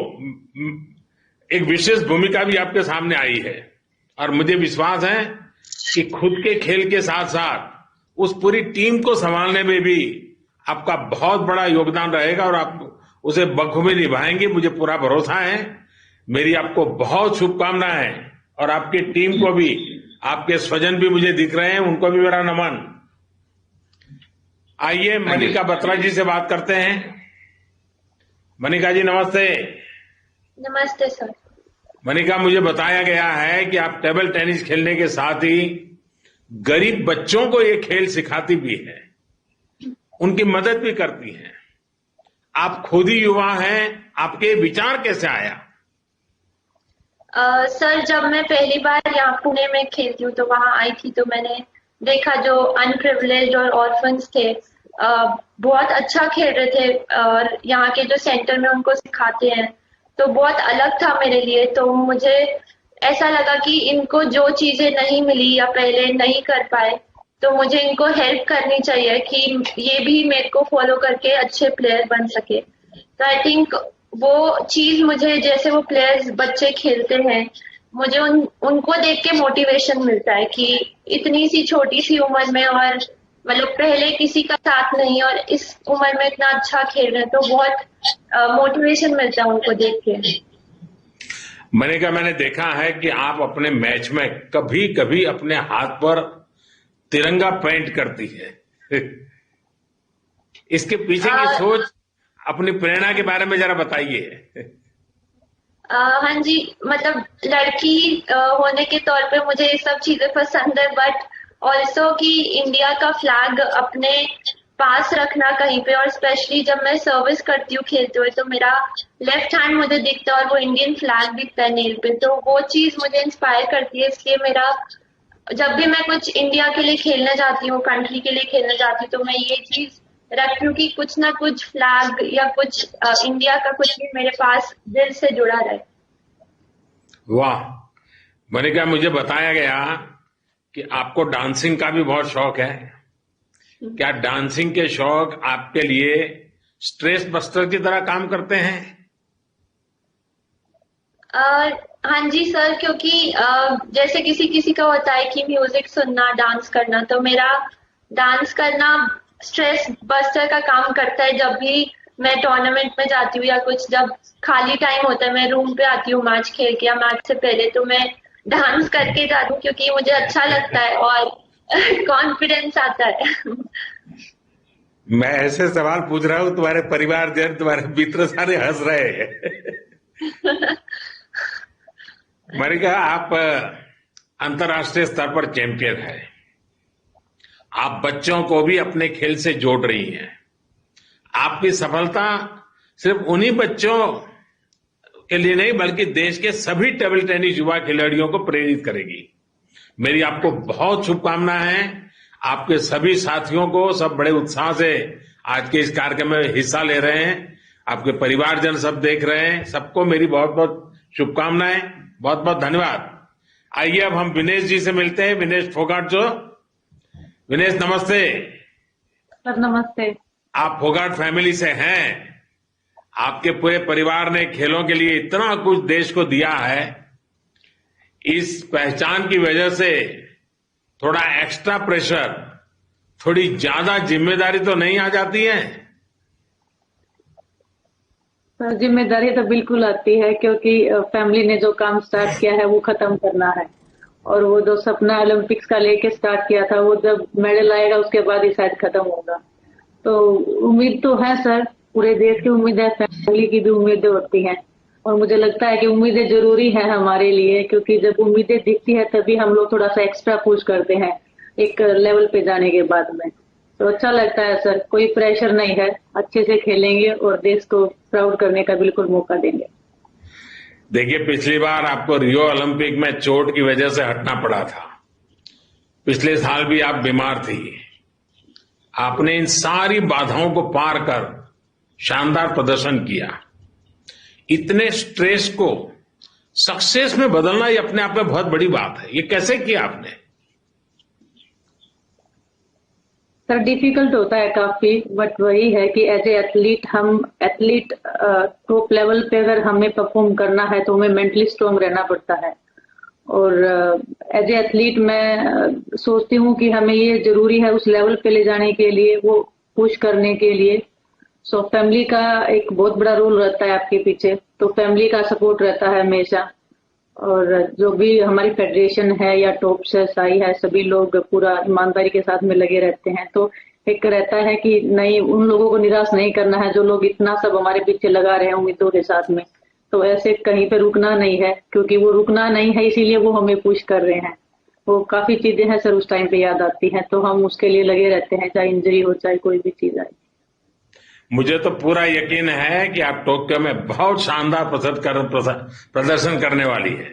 Speaker 2: एक विशेष भूमिका भी आपके सामने आई है, और मुझे विश्वास है कि खुद के खेल के साथ साथ उस पूरी टीम को संभालने में भी आपका बहुत बड़ा योगदान रहेगा और आप उसे बखूबी निभाएंगे, मुझे पूरा भरोसा है। मेरी आपको बहुत शुभकामनाएं, और आपकी टीम को भी, आपके स्वजन भी मुझे दिख रहे हैं, उनको भी मेरा नमन। आइए मनिका बत्रा जी से बात करते हैं। मनिका जी नमस्ते।
Speaker 3: नमस्ते सर।
Speaker 2: मनिका, मुझे बताया गया है कि आप टेबल टेनिस खेलने के साथ ही गरीब बच्चों को ये खेल सिखाती भी है, उनकी मदद भी करती हैं। आप खुद ही युवा हैं, आपके विचार कैसे आया?
Speaker 3: सर, जब मैं पहली बार यहाँ पुणे में खेलती हूँ तो वहां आई थी, तो मैंने देखा जो अनप्रिविलेज्ड और ऑर्फन्स थे बहुत अच्छा खेल रहे थे, और यहाँ के जो सेंटर में उनको सिखाते हैं तो बहुत अलग था मेरे लिए। तो मुझे ऐसा लगा कि इनको जो चीजें नहीं मिली या पहले नहीं कर पाए, तो मुझे इनको हेल्प करनी चाहिए कि ये भी मेरे को फॉलो करके अच्छे प्लेयर बन सके। तो आई थिंक वो चीज मुझे, जैसे वो प्लेयर्स बच्चे खेलते हैं, मुझे उनको देख के मोटिवेशन मिलता है कि इतनी सी छोटी सी उम्र में, और मतलब पहले किसी का साथ नहीं और इस उम्र में इतना अच्छा खेल रहे हैं, तो बहुत मोटिवेशन मिलता है उनको देख के।
Speaker 2: मनिका, मैंने देखा है कि आप अपने मैच में कभी कभी अपने हाथ पर तिरंगा पेंट करती है। इसके पीछे की सोच, अपनी प्रेरणा के बारे में जरा बताइए।
Speaker 3: हाँ जी, मतलब लड़की होने के तौर पे मुझे ये सब चीजें पसंद है, बट ऑल्सो कि इंडिया का फ्लैग अपने पास रखना कहीं पे, और स्पेशली जब मैं सर्विस करती हूँ खेलते हुए तो मेरा लेफ्ट हैंड मुझे दिखता है और वो इंडियन फ्लैग दिखता है नेल पे, तो वो चीज मुझे इंस्पायर करती है। इसलिए मेरा जब भी मैं कुछ इंडिया के लिए खेलने जाती हूँ, कंट्री के लिए खेलने जाती हूँ, तो मैं ये चीज रखती हूँ कि कुछ ना कुछ फ्लैग या कुछ इंडिया का कुछ भी मेरे पास दिल से जुड़ा रहे।
Speaker 2: वाह मनिका, मुझे बताया गया कि आपको डांसिंग का भी बहुत शौक है। क्या डांसिंग के शौक आपके लिए स्ट्रेस बस्टर की तरह काम करते हैं?
Speaker 3: हाँ जी सर, क्योंकि जैसे किसी किसी का होता है कि म्यूजिक सुनना, डांस करना, तो मेरा डांस करना स्ट्रेस बस्टर का काम करता है। जब भी मैं टूर्नामेंट में जाती हूँ या कुछ, जब खाली टाइम होता है, मैं रूम पे आती हूँ मैच खेल के या मैच से पहले, तो मैं डांस करके जाती हूँ क्योंकि मुझे अच्छा लगता है और कॉन्फिडेंस आता है।
Speaker 2: मैं ऐसे सवाल पूछ रहा हूँ, तुम्हारे परिवारजन, तुम्हारे मित्र सारे हंस रहे हैं। मनिका, आप अंतर्राष्ट्रीय स्तर पर चैंपियन है, आप बच्चों को भी अपने खेल से जोड़ रही हैं। आपकी सफलता सिर्फ उन्हीं बच्चों के लिए नहीं बल्कि देश के सभी टेबल टेनिस युवा खिलाड़ियों को प्रेरित करेगी। मेरी आपको बहुत शुभकामनाएं हैं। आपके सभी साथियों को सब बड़े उत्साह से आज के इस कार्यक्रम में हिस्सा ले रहे हैं। आपके परिवारजन सब देख रहे हैं। सबको मेरी बहुत बहुत शुभकामनाएं, बहुत बहुत धन्यवाद। आइए अब हम विनेश जी से मिलते हैं। विनेश फोगाट जो। विनेश नमस्ते।
Speaker 15: सर नमस्ते।
Speaker 2: आप फोगाट फैमिली से हैं। आपके पूरे परिवार ने खेलों के लिए इतना कुछ देश को दिया है। इस पहचान की वजह से थोड़ा एक्स्ट्रा प्रेशर, थोड़ी ज्यादा जिम्मेदारी तो नहीं आ जाती है?
Speaker 15: सर जिम्मेदारी तो बिल्कुल आती है, क्योंकि फैमिली ने जो काम स्टार्ट किया है वो खत्म करना है। और वो जो सपना ओलंपिक्स का लेके स्टार्ट किया था वो जब मेडल आएगा उसके बाद ही शायद खत्म होगा। तो उम्मीद तो है सर, पूरे देश की उम्मीद है, फैमिली की भी उम्मीदें होती हैं। और मुझे लगता है कि उम्मीदें जरूरी है हमारे लिए, क्योंकि जब उम्मीदें दिखती है तभी हम लोग थोड़ा सा एक्स्ट्रा पुश करते हैं एक लेवल पे जाने के बाद में। तो अच्छा लगता है सर, कोई प्रेशर नहीं है, अच्छे से खेलेंगे और देश को प्राउड करने का बिल्कुल मौका देंगे।
Speaker 2: देखिए, पिछली बार आपको रियो ओलंपिक में चोट की वजह से हटना पड़ा था। पिछले साल भी आप बीमार थी। आपने इन सारी बाधाओं को पार कर शानदार प्रदर्शन किया। इतने स्ट्रेस को सक्सेस में बदलना ये अपने आप में बहुत बड़ी बात है। ये कैसे किया आपने?
Speaker 15: सर डिफिकल्ट होता है काफी, बट वही है कि एज ए एथलीट, हम एथलीट टॉप लेवल पे अगर हमें परफॉर्म करना है तो हमें मेंटली स्ट्रांग रहना पड़ता है। और एज ए एथलीट मैं सोचती हूँ कि हमें ये जरूरी है उस लेवल पे ले जाने के लिए, वो पुश करने के लिए। सो फैमिली का एक बहुत बड़ा रोल रहता है आपके पीछे, तो फैमिली का सपोर्ट रहता है हमेशा। और जो भी हमारी फेडरेशन है या टॉप से साई है, सभी लोग पूरा ईमानदारी के साथ में लगे रहते हैं। तो एक रहता है कि नहीं, उन लोगों को निराश नहीं करना है जो लोग इतना सब हमारे पीछे लगा रहे हैं उम्मीदों के साथ में। तो ऐसे कहीं पे रुकना नहीं है, क्योंकि वो रुकना नहीं है इसीलिए वो हमें पुश कर रहे हैं। वो काफी चीजें हैं सर उस टाइम पे याद आती हैं, तो हम उसके लिए लगे रहते हैं, चाहे इंजरी हो चाहे कोई भी चीज आए।
Speaker 2: मुझे तो पूरा यकीन है कि आप टोक्यो में बहुत शानदार प्रदर्शन करने वाली है।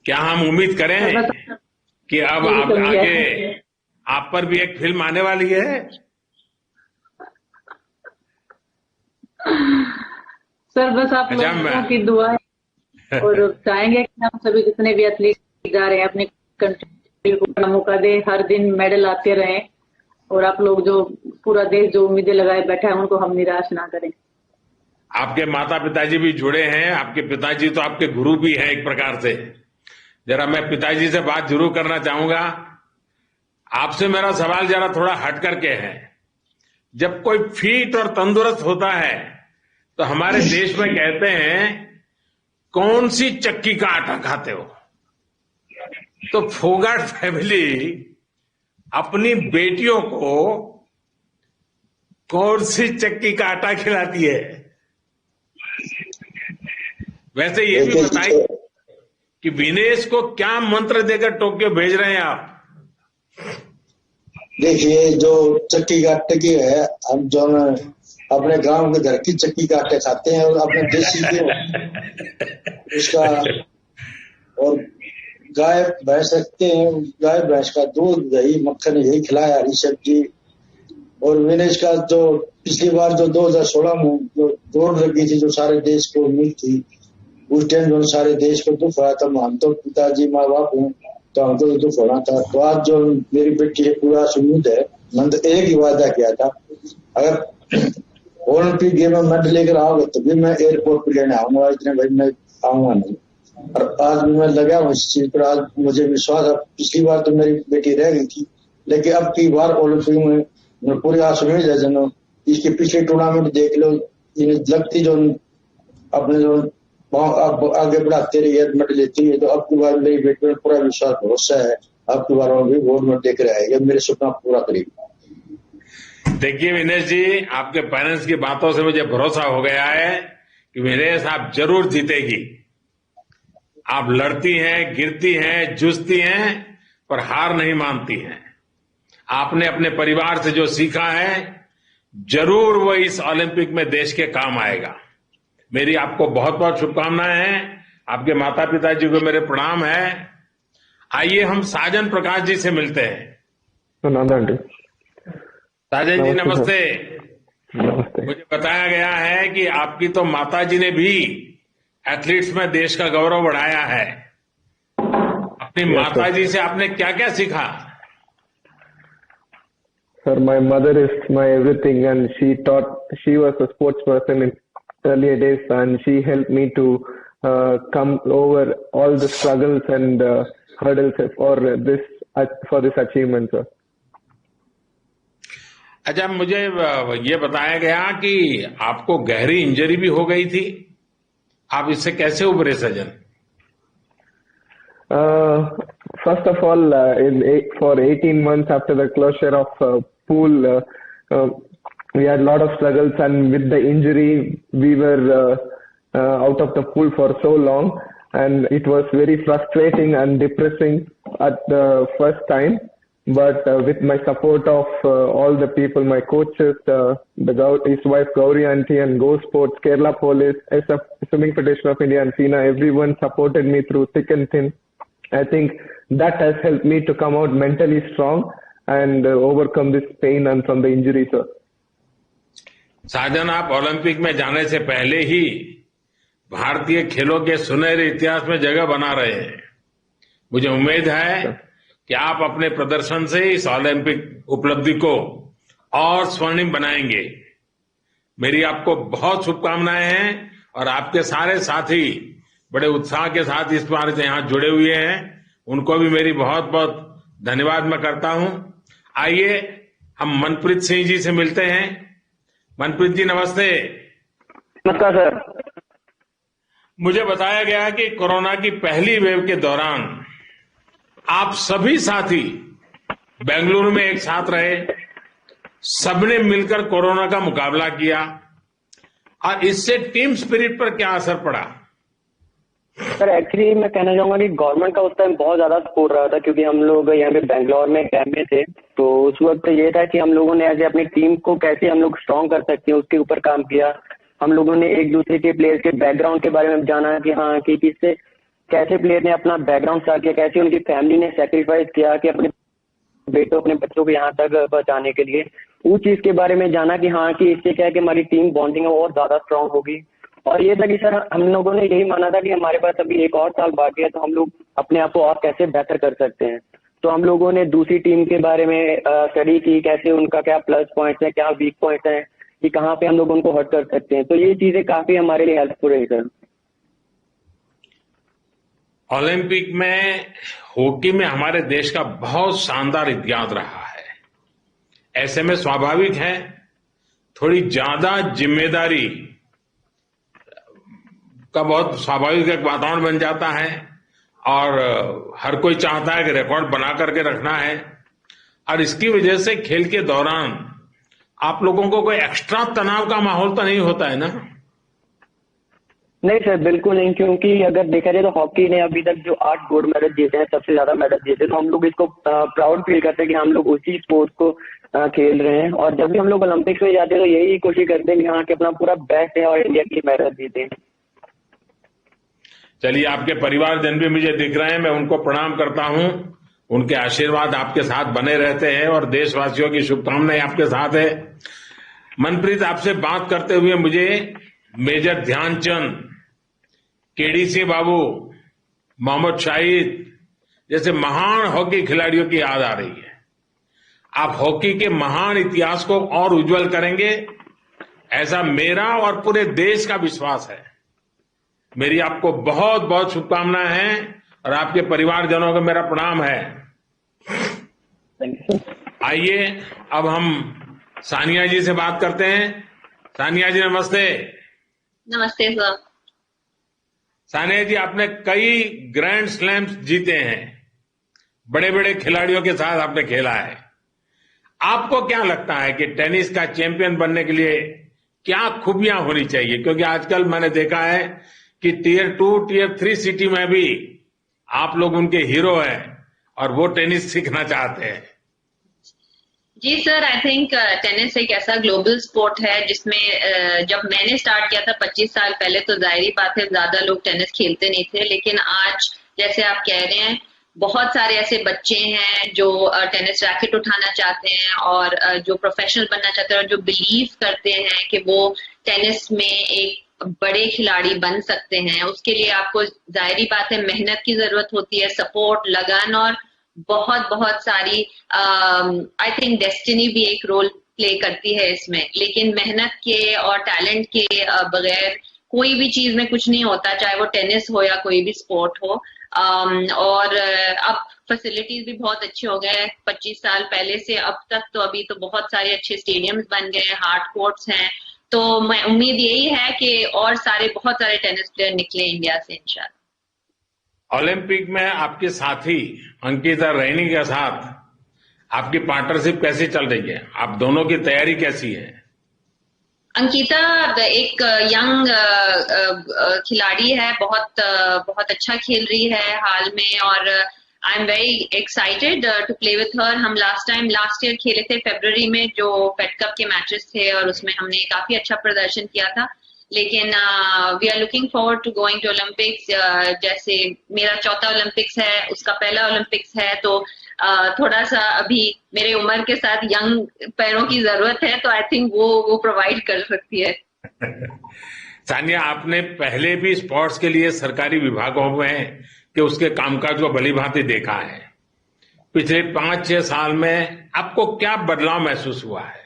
Speaker 2: क्या हम उम्मीद करें कि अब आप आगे आप पर भी एक फिल्म आने वाली है? सर
Speaker 15: बस आप लोगों की दुआ है और चाहेंगे कि हम सभी जितने भी एथलीट जा रहे हैं अपनी कंट्री को मौका दे, हर दिन मेडल आते रहें और आप लोग जो पूरा देश जो उम्मीदें लगाए बैठा है उनको हम निराश ना करें।
Speaker 2: आपके माता पिताजी भी जुड़े हैं। आपके पिताजी तो आपके गुरु भी हैं एक प्रकार से। जरा मैं पिताजी से बात जरूर करना चाहूंगा। आपसे मेरा सवाल जरा थोड़ा हट करके है। जब कोई फिट और तंदुरुस्त होता है तो हमारे देश में कहते हैं कौन सी चक्की का आटा खाते हो? तो फोगाट फैमिली अपनी बेटियों को कौन सी चक्की का आटा खिलाती है? वैसे ये भी बताइए कि विनेश को क्या मंत्र देकर टोक्यो भेज रहे हैं आप?
Speaker 16: देखिए, जो चक्की का आटे की है, हम जो अपने गांव के घर की चक्की का आटे खाते हैं और अपने देसी जो उसका, और गाय भैंस रखते हैं, गाय भैंस का दूध, दही, मक्खन यही खिलाया, हरी सब्जी। और विनेश का जो पिछली बार जो 2016 में जो दौड़ लगी थी, जो सारे देश को उम्मीद थी, उस टाइम जो सारे देश को दुख रहा था, हम तो पिताजी माँ बाप हूँ तो हमको तो दुख होना था। तो आज जो मेरी बेटी है पूरा उम्मीद है, मैंने तो एक ही वादा किया था, अगर ओलंपिक गेम में मेडल लेकर आओगे तो भी मैं एयरपोर्ट पर लेने आऊंगा, इतने भाई मैं आऊंगा नहीं। और आज भी मैं लगा हूँ इस चीज पर। आज मुझे विश्वास है, पिछली बार तो मेरी बेटी रह गई थी, लेकिन अब की बार ओलंपिक में पूरी आस उम्मीद है। जनो इसके पिछले टूर्नामेंट देख लो, इन्हें लगती जो अपने जो आगे बढ़ाते रही है, मेडल लेती है। तो अब की बार मेरी बेटी में पूरा विश्वास भरोसा है, अब की बार भी गोल्ड मेडल देकर आएगा, मेरे सपना पूरा करेगी।
Speaker 2: देखिए विनेश जी, आपके पेरेंट्स की बातों से मुझे भरोसा हो गया है कि विनेश आप जरूर जीतेगी। आप लड़ती हैं, गिरती हैं, जूझती हैं, पर हार नहीं मानती हैं। आपने अपने परिवार से जो सीखा है, जरूर वो इस ओलंपिक में देश के काम आएगा। मेरी आपको बहुत बहुत शुभकामनाएं हैं। आपके माता पिताजी को मेरे प्रणाम है। आइए हम साजन प्रकाश जी से मिलते हैं। साजन जी नमस्ते। मुझे बताया गया है कि आपकी तो माता जी ने भी एथलीट्स में देश का गौरव बढ़ाया है। अपनी माता जी से आपने क्या क्या सीखा?
Speaker 17: Sir, my mother is my everything, and she was a sports person in earlier days, and she helped me to come over all the struggles and hurdles for this achievement, sir.
Speaker 2: अच्छा, मुझे ये बताया गया कि आपको गहरी injury भी हो गई थी। आप इससे कैसे उभरे सजन?
Speaker 17: First of all, for 18 months after the closure of pool, we had a lot of struggles, and with the injury, we were out of the pool for so long, and it was very frustrating and depressing at the first time. But with my support of all the people, my coaches, his wife Gauri Aunty, and Go Sports, Kerala Police, SF Swimming Federation of India, and FINA, everyone supported me through thick and thin. I think that has helped me to come out mentally strong and overcome this pain and from the injury, sir.
Speaker 2: साजन, आप Olympic में जाने से पहले ही भारतीय खेलों के सुनहरे इतिहास में जगह बना रहे हैं। मुझे उम्मीद है कि आप अपने प्रदर्शन से इस ओलंपिक उपलब्धि को और स्वर्णिम बनाएंगे। मेरी आपको बहुत शुभकामनाएं हैं और आपके सारे साथी बड़े उत्साह के साथ इस बार से यहाँ जुड़े हुए हैं, उनको भी मेरी बहुत बहुत धन्यवाद मैं करता हूं। आइए हम मनप्रीत सिंह जी से मिलते हैं। मनप्रीत जी नमस्ते।
Speaker 18: नमस्कार सर।
Speaker 2: मुझे बताया गया कि कोरोना की पहली वेव के दौरान आप सभी साथी बेंगलुरु में एक साथ रहे, सबने मिलकर कोरोना का मुकाबला किया, और इससे टीम स्पिरिट पर क्या असर पड़ा?
Speaker 18: सर एक्चुअली मैं कहना चाहूंगा कि गवर्नमेंट का उस टाइम बहुत ज्यादा सपोर्ट रहा था, क्योंकि हम लोग यहाँ पे बेंगलोर में कैंप में थे, तो उस वक्त ये था कि हम लोगों ने ऐसे अपनी टीम को कैसे हम लोग स्ट्रांग कर सकते हैं उसके ऊपर काम किया। हम लोगों ने एक दूसरे के प्लेयर के बैकग्राउंड के बारे में जाना कि हाँ कि किससे कैसे प्लेयर ने अपना बैकग्राउंड स्टार्ट किया, कैसे उनकी फैमिली ने सेक्रीफाइस किया कि अपने बेटों अपने बच्चों को यहाँ तक पहुंचाने के लिए। उस चीज के बारे में जाना कि हाँ कि इससे क्या है कि हमारी टीम बॉन्डिंग है और ज्यादा स्ट्रांग होगी। और ये था कि सर हम लोगों ने यही माना था कि हमारे पास अभी एक और साल बाकी है, तो हम लोग अपने आप को और कैसे बेहतर कर सकते हैं। तो हम लोगों ने दूसरी टीम के बारे में स्टडी की, कैसे उनका क्या प्लस पॉइंट्स है, क्या वीक पॉइंट्स हैं, कि कहाँ पे हम लोग उनको हर्ट कर सकते हैं। तो ये चीजें काफी हमारे लिए हेल्पफुल रही सर।
Speaker 2: ओलंपिक में हॉकी में हमारे देश का बहुत शानदार इतिहास रहा है। ऐसे में स्वाभाविक है थोड़ी ज्यादा जिम्मेदारी का बहुत स्वाभाविक एक वातावरण बन जाता है, और हर कोई चाहता है कि रिकॉर्ड बना करके रखना है, और इसकी वजह से खेल के दौरान आप लोगों को कोई एक्स्ट्रा तनाव का माहौल तो नहीं होता है ना?
Speaker 18: नहीं सर बिल्कुल नहीं, क्योंकि अगर देखा जाए तो हॉकी ने अभी तक जो 8 गोल्ड मेडल जीते हैं, सबसे ज्यादा मेडल जीते, तो हम लोग इसको प्राउड फील करते हैं कि हम लोग उसी स्पोर्ट को खेल रहे हैं। और जब भी हम लोग ओलंपिक्स में जाते हैं तो यही कोशिश करते हैं कि हाँ कि अपना पूरा बेस्ट है और इंडिया की मेडल जीते।
Speaker 2: चलिए, आपके परिवारजन भी मुझे दिख रहे हैं, मैं उनको प्रणाम करता हूं। उनके आशीर्वाद आपके साथ बने रहते हैं और देशवासियों की शुभकामनाएं आपके साथ है। मनप्रीत, आपसे बात करते हुए मुझे मेजर ध्यानचंद, केडी बाबू, मोहम्मद शाहिद जैसे महान हॉकी खिलाड़ियों की याद आ रही है। आप हॉकी के महान इतिहास को और उज्जवल करेंगे, ऐसा मेरा और पूरे देश का विश्वास है। मेरी आपको बहुत बहुत शुभकामनाएं हैं और आपके परिवारजनों को मेरा प्रणाम है। आइए अब हम सानिया जी से बात करते हैं। सानिया जी नमस्ते।
Speaker 19: नमस्ते सर।
Speaker 2: सानिया जी, आपने कई ग्रैंड स्लैम्स जीते हैं, बड़े बड़े खिलाड़ियों के साथ आपने खेला है। आपको क्या लगता है कि टेनिस का चैंपियन बनने के लिए क्या खूबियां होनी चाहिए? क्योंकि आजकल मैंने देखा है कि टियर 2, टियर 3 सिटी में भी आप लोग उनके हीरो हैं और वो टेनिस सीखना चाहते हैं।
Speaker 19: जी सर, आई थिंक टेनिस एक ऐसा ग्लोबल स्पोर्ट है जिसमें जब मैंने स्टार्ट किया था 25 साल पहले तो जाहिर बात है ज्यादा लोग टेनिस खेलते नहीं थे, लेकिन आज जैसे आप कह रहे हैं बहुत सारे ऐसे बच्चे हैं जो टेनिस रैकेट उठाना चाहते हैं और जो प्रोफेशनल बनना चाहते हैं और जो बिलीव करते हैं कि वो टेनिस में एक बड़े खिलाड़ी बन सकते हैं। उसके लिए आपको जाहिर बात है मेहनत की जरूरत होती है, सपोर्ट, लगन और बहुत बहुत सारी आई थिंक डेस्टिनी भी एक रोल प्ले करती है इसमें। लेकिन मेहनत के और टैलेंट के बगैर कोई भी चीज में कुछ नहीं होता, चाहे वो टेनिस हो या कोई भी स्पोर्ट हो। और अब फैसिलिटीज भी बहुत अच्छे हो गए 25 साल पहले से अब तक, तो अभी तो बहुत सारे अच्छे स्टेडियम्स बन गए, हार्ड कोर्ट्स हैं। तो मैं उम्मीद यही है कि और बहुत सारे टेनिस प्लेयर निकले इंडिया से इंशाल्लाह।
Speaker 2: ओलंपिक में आपके साथी अंकिता रैनी के साथ आपकी पार्टनरशिप कैसी चल रही है? आप दोनों की तैयारी कैसी है?
Speaker 19: अंकिता एक यंग खिलाड़ी है, बहुत अच्छा खेल रही है हाल में और I am very excited to play with her. हम लास्ट ईयर खेले थे फरवरी में जो फेड कप के मैचेस थे और उसमें हमने काफी अच्छा प्रदर्शन किया था। लेकिन we are looking forward to going to Olympics. जैसे मेरा चौथा ओलंपिक्स है, उसका पहला ओलंपिक्स है, तो थोड़ा सा अभी मेरे उम्र के साथ यंग पैरों की जरूरत है, तो आई थिंक वो प्रोवाइड कर सकती है।
Speaker 2: सानिया, आपने पहले भी स्पोर्ट्स के लिए सरकारी विभागों में कि उसके कामकाज को भली भांति देखा है। पिछले 5-6 साल में आपको क्या बदलाव महसूस हुआ है?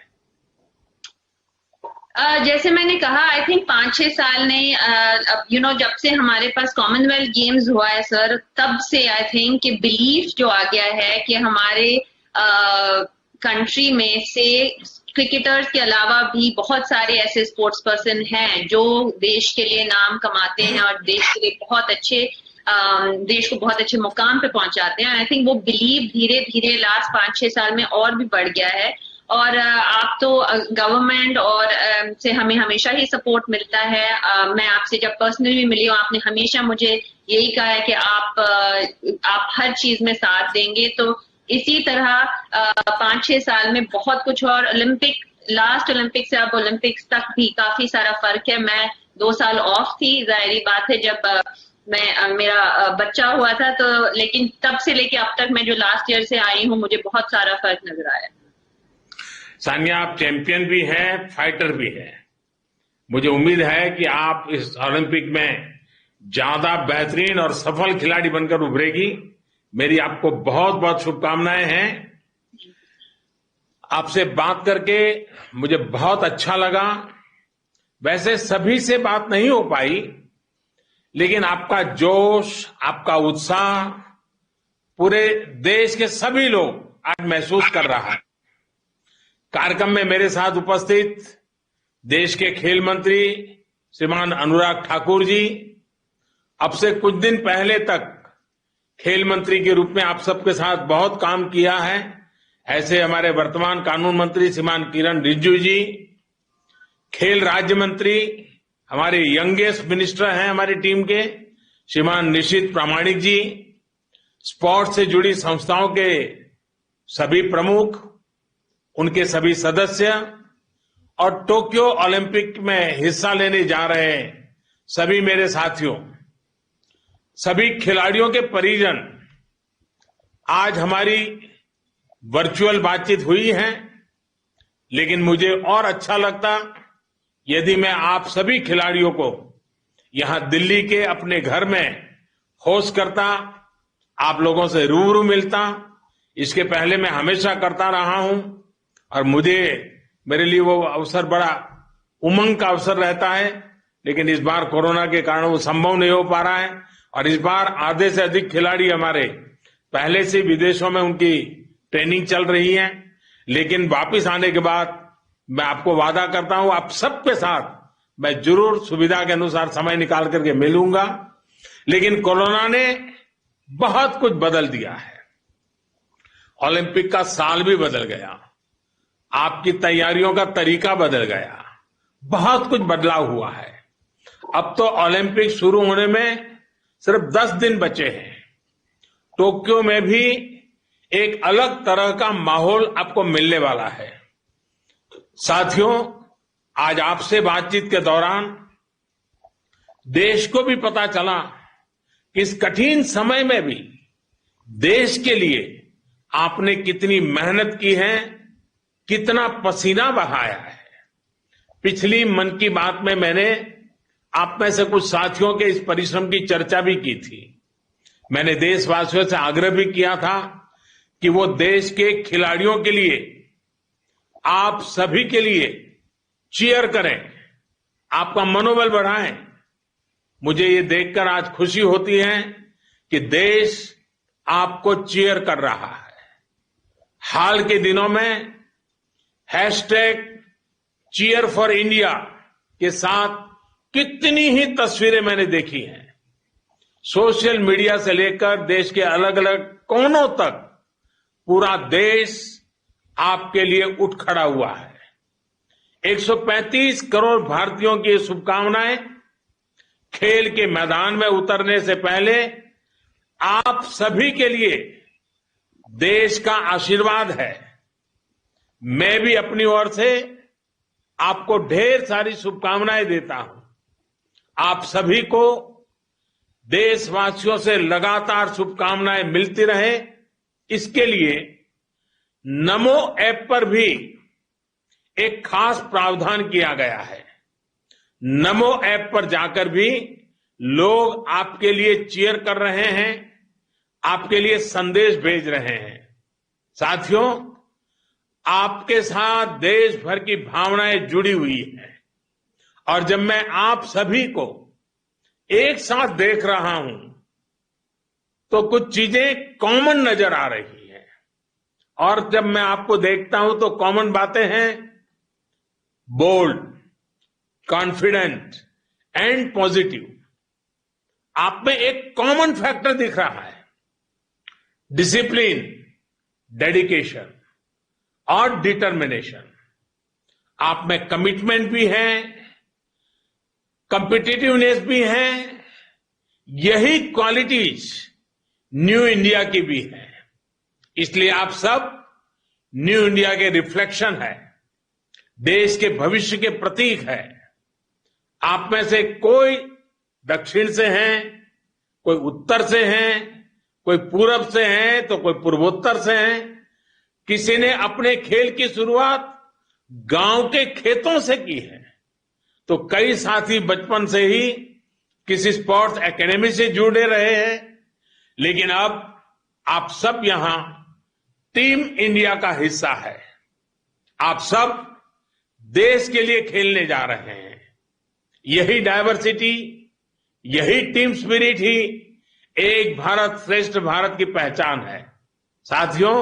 Speaker 19: जैसे मैंने कहा, आई थिंक 5-6 साल ने जब से हमारे पास कॉमनवेल्थ गेम्स हुआ है सर, तब से आई थिंक कि बिलीफ जो आ गया है कि हमारे कंट्री में से क्रिकेटर्स के अलावा भी बहुत सारे ऐसे स्पोर्ट्स पर्सन हैं जो देश के लिए नाम कमाते हैं और देश के लिए देश को बहुत अच्छे मुकाम पे पहुंचाते हैं। आई थिंक वो बिलीव धीरे धीरे लास्ट 5-6 साल में और भी बढ़ गया है। और आप तो गवर्नमेंट और से हमें हमेशा ही सपोर्ट मिलता है। मैं आपसे जब पर्सनली मिली हूँ, आपने हमेशा मुझे यही कहा है कि आप हर चीज में साथ देंगे। तो इसी तरह 5-6 साल में बहुत कुछ, और लास्ट ओलंपिक से अब ओलंपिक्स तक भी काफी सारा फर्क है। मैं 2 साल ऑफ थी, जाहिर बात है, जब मेरा बच्चा हुआ था, तो लेकिन तब से लेके अब तक मैं जो लास्ट ईयर से आई हूँ, मुझे बहुत सारा फर्क नजर आया।
Speaker 2: सानिया, आप चैंपियन भी हैं, फाइटर भी हैं। मुझे उम्मीद है कि आप इस ओलंपिक में ज्यादा बेहतरीन और सफल खिलाड़ी बनकर उभरेगी। मेरी आपको बहुत बहुत शुभकामनाएं हैं। आपसे बात करके मुझे बहुत अच्छा लगा। वैसे सभी से बात नहीं हो पाई, लेकिन आपका जोश, आपका उत्साह पूरे देश के सभी लोग आज महसूस कर रहा है। कार्यक्रम में मेरे साथ उपस्थित देश के खेल मंत्री श्रीमान अनुराग ठाकुर जी, अब से कुछ दिन पहले तक खेल मंत्री के रूप में आप सबके साथ बहुत काम किया है। ऐसे हमारे वर्तमान कानून मंत्री श्रीमान किरण रिजिजू जी, खेल राज्य मंत्री हमारे यंगेस्ट मिनिस्टर हैं हमारी टीम के श्रीमान निशित प्रामाणिक जी, स्पोर्ट्स से जुड़ी संस्थाओं के सभी प्रमुख, उनके सभी सदस्य और टोक्यो ओलंपिक में हिस्सा लेने जा रहे सभी मेरे साथियों, सभी खिलाड़ियों के परिजन। आज हमारी वर्चुअल बातचीत हुई है, लेकिन मुझे और अच्छा लगता यदि मैं आप सभी खिलाड़ियों को यहां दिल्ली के अपने घर में होस्ट करता, आप लोगों से रूबरू मिलता। इसके पहले मैं हमेशा करता रहा हूं और मेरे लिए वो अवसर बड़ा उमंग का अवसर रहता है, लेकिन इस बार कोरोना के कारण वो संभव नहीं हो पा रहा है। और इस बार आधे से अधिक खिलाड़ी हमारे पहले से विदेशों में उनकी ट्रेनिंग चल रही है, लेकिन वापिस आने के बाद मैं आपको वादा करता हूं आप सबके साथ मैं जरूर सुविधा के अनुसार समय निकाल करके मिलूंगा। लेकिन कोरोना ने बहुत कुछ बदल दिया है। ओलंपिक का साल भी बदल गया, आपकी तैयारियों का तरीका बदल गया, बहुत कुछ बदलाव हुआ है। अब तो ओलंपिक शुरू होने में सिर्फ 10 दिन बचे हैं। टोक्यो में भी एक अलग तरह का माहौल आपको मिलने वाला है। साथियों, आज आपसे बातचीत के दौरान देश को भी पता चला कि इस कठिन समय में भी देश के लिए आपने कितनी मेहनत की है, कितना पसीना बहाया है। पिछली मन की बात में मैंने आप में से कुछ साथियों के इस परिश्रम की चर्चा भी की थी। मैंने देशवासियों से आग्रह भी किया था कि वो देश के खिलाड़ियों के लिए, आप सभी के लिए चीयर करें, आपका मनोबल बढ़ाएं। मुझे ये देखकर आज खुशी होती है कि देश आपको चीयर कर रहा है। हाल के दिनों में #cheer for India के साथ कितनी ही तस्वीरें मैंने देखी हैं। सोशल मीडिया से लेकर देश के अलग अलग कोनों तक पूरा देश आपके लिए उठ खड़ा हुआ है। 135 करोड़ भारतीयों की शुभकामनाएं खेल के मैदान में उतरने से पहले आप सभी के लिए देश का आशीर्वाद है। मैं भी अपनी ओर से आपको ढेर सारी शुभकामनाएं देता हूं। आप सभी को देशवासियों से लगातार शुभकामनाएं मिलती रहे, इसके लिए नमो ऐप पर भी एक खास प्रावधान किया गया है। नमो ऐप पर जाकर भी लोग आपके लिए चीयर कर रहे हैं, आपके लिए संदेश भेज रहे हैं। साथियों, आपके साथ देश भर की भावनाएं जुड़ी हुई हैं और जब मैं आप सभी को एक साथ देख रहा हूं तो कुछ चीजें कॉमन नजर आ रही हैं और जब मैं आपको देखता हूं तो कॉमन बातें हैं बोल्ड, कॉन्फिडेंट एंड पॉजिटिव। आप में एक कॉमन फैक्टर दिख रहा है, डिसिप्लिन, डेडिकेशन और डिटर्मिनेशन। आप में कमिटमेंट भी है, कॉम्पिटिटिवनेस भी है। यही क्वालिटीज न्यू इंडिया की भी है। इसलिए आप सब न्यू इंडिया के रिफ्लेक्शन है, देश के भविष्य के प्रतीक है। आप में से कोई दक्षिण से हैं, कोई उत्तर से हैं, कोई पूरब से हैं तो कोई पूर्वोत्तर से हैं। किसी ने अपने खेल की शुरुआत गांव के खेतों से की है तो कई साथी बचपन से ही किसी स्पोर्ट्स एकेडमी से जुड़े रहे हैं। लेकिन अब आप सब यहां टीम इंडिया का हिस्सा है। आप सब देश के लिए खेलने जा रहे हैं। यही डायवर्सिटी, यही टीम स्पिरिट ही एक भारत श्रेष्ठ भारत की पहचान है। साथियों,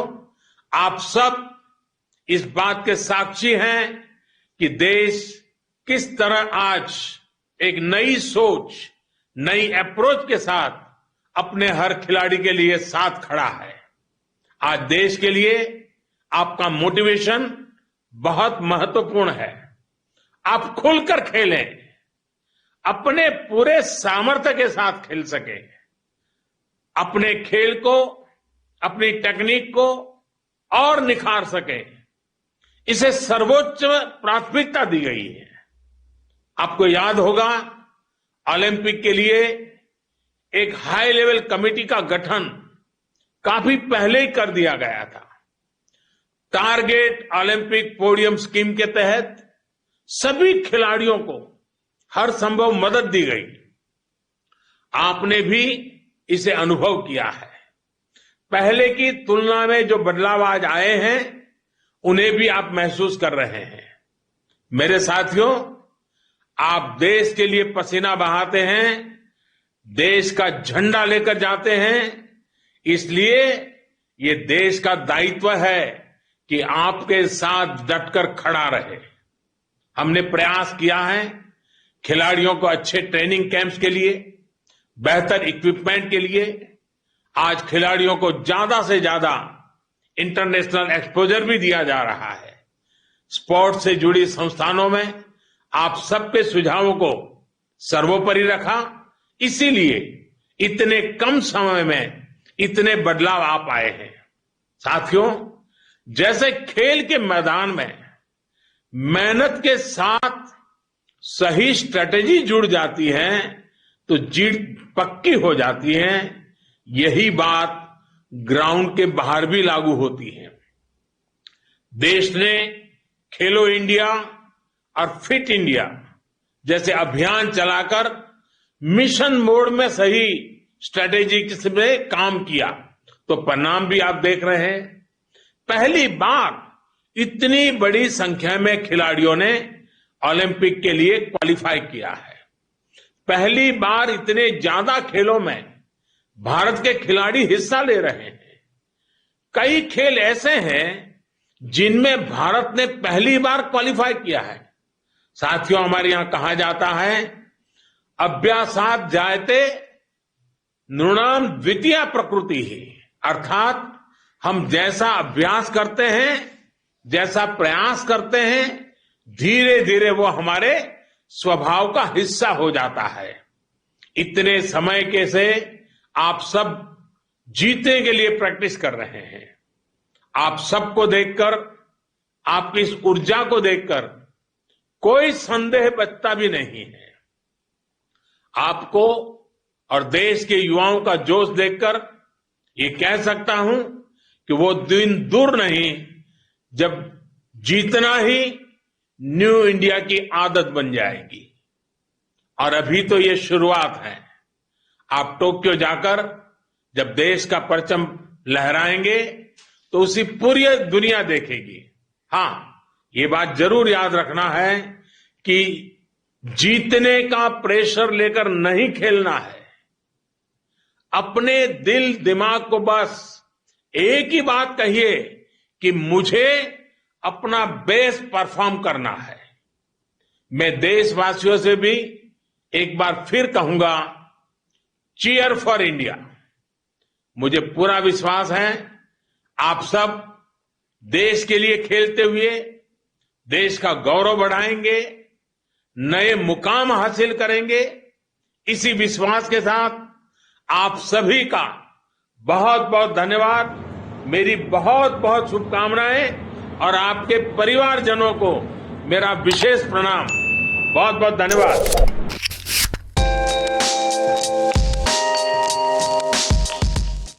Speaker 2: आप सब इस बात के साक्षी हैं कि देश किस तरह आज एक नई सोच, नई अप्रोच के साथ अपने हर खिलाड़ी के लिए साथ खड़ा है। आज देश के लिए आपका मोटिवेशन बहुत महत्वपूर्ण है। आप खुलकर खेलें, अपने पूरे सामर्थ्य के साथ खेल सकें, अपने खेल को, अपनी टेक्निक को और निखार सके, इसे सर्वोच्च प्राथमिकता दी गई है। आपको याद होगा ओलंपिक के लिए एक हाई लेवल कमेटी का गठन काफी पहले ही कर दिया गया था। टारगेट ओलंपिक पोडियम स्कीम के तहत सभी खिलाड़ियों को हर संभव मदद दी गई। आपने भी इसे अनुभव किया है। पहले की तुलना में जो बदलाव आज आए हैं उन्हें भी आप महसूस कर रहे हैं। मेरे साथियों, आप देश के लिए पसीना बहाते हैं, देश का झंडा लेकर जाते हैं। इसलिए ये देश का दायित्व है कि आपके साथ डटकर खड़ा रहे। हमने प्रयास किया है खिलाड़ियों को अच्छे ट्रेनिंग कैंप्स के लिए, बेहतर इक्विपमेंट के लिए। आज खिलाड़ियों को ज्यादा से ज्यादा इंटरनेशनल एक्सपोजर भी दिया जा रहा है। स्पोर्ट्स से जुड़ी संस्थानों में आप सबके सुझावों को सर्वोपरि रखा, इसीलिए इतने कम समय में इतने बदलाव आ पाए हैं। साथियों, जैसे खेल के मैदान में मेहनत के साथ सही स्ट्रेटेजी जुड़ जाती है तो जीत पक्की हो जाती है। यही बात ग्राउंड के बाहर भी लागू होती है। देश ने खेलो इंडिया और फिट इंडिया जैसे अभियान चलाकर मिशन मोड में सही स्ट्रेटेजी से काम किया तो परिणाम भी आप देख रहे हैं। पहली बार इतनी बड़ी संख्या में खिलाड़ियों ने ओलंपिक के लिए क्वालिफाई किया है। पहली बार इतने ज्यादा खेलों में भारत के खिलाड़ी हिस्सा ले रहे हैं। कई खेल ऐसे हैं जिनमें भारत ने पहली बार क्वालिफाई किया है। साथियों, हमारे यहां कहा जाता है अभ्यासात जायते नृणाम द्वितीय प्रकृति ही, अर्थात हम जैसा अभ्यास करते हैं, जैसा प्रयास करते हैं, धीरे धीरे वो हमारे स्वभाव का हिस्सा हो जाता है। इतने समय के से आप सब जीतने के लिए प्रैक्टिस कर रहे हैं। आप सबको देखकर, आपकी इस ऊर्जा को देखकर कोई संदेह बचता भी नहीं है। आपको और देश के युवाओं का जोश देखकर ये कह सकता हूं कि वो दिन दूर नहीं जब जीतना ही न्यू इंडिया की आदत बन जाएगी। और अभी तो ये शुरुआत है। आप टोक्यो जाकर जब देश का परचम लहराएंगे तो उसी पूरी दुनिया देखेगी। हां, ये बात जरूर याद रखना है कि जीतने का प्रेशर लेकर नहीं खेलना है। अपने दिल दिमाग को बस एक ही बात कहिए कि मुझे अपना बेस्ट परफॉर्म करना है। मैं देशवासियों से भी एक बार फिर कहूंगा, चीयर फॉर इंडिया। मुझे पूरा विश्वास है आप सब देश के लिए खेलते हुए देश का गौरव बढ़ाएंगे, नए मुकाम हासिल करेंगे। इसी विश्वास के साथ आप सभी का बहुत बहुत धन्यवाद, मेरी बहुत बहुत शुभकामनाएं और आपके परिवारजनों को मेरा विशेष प्रणाम। बहुत बहुत धन्यवाद।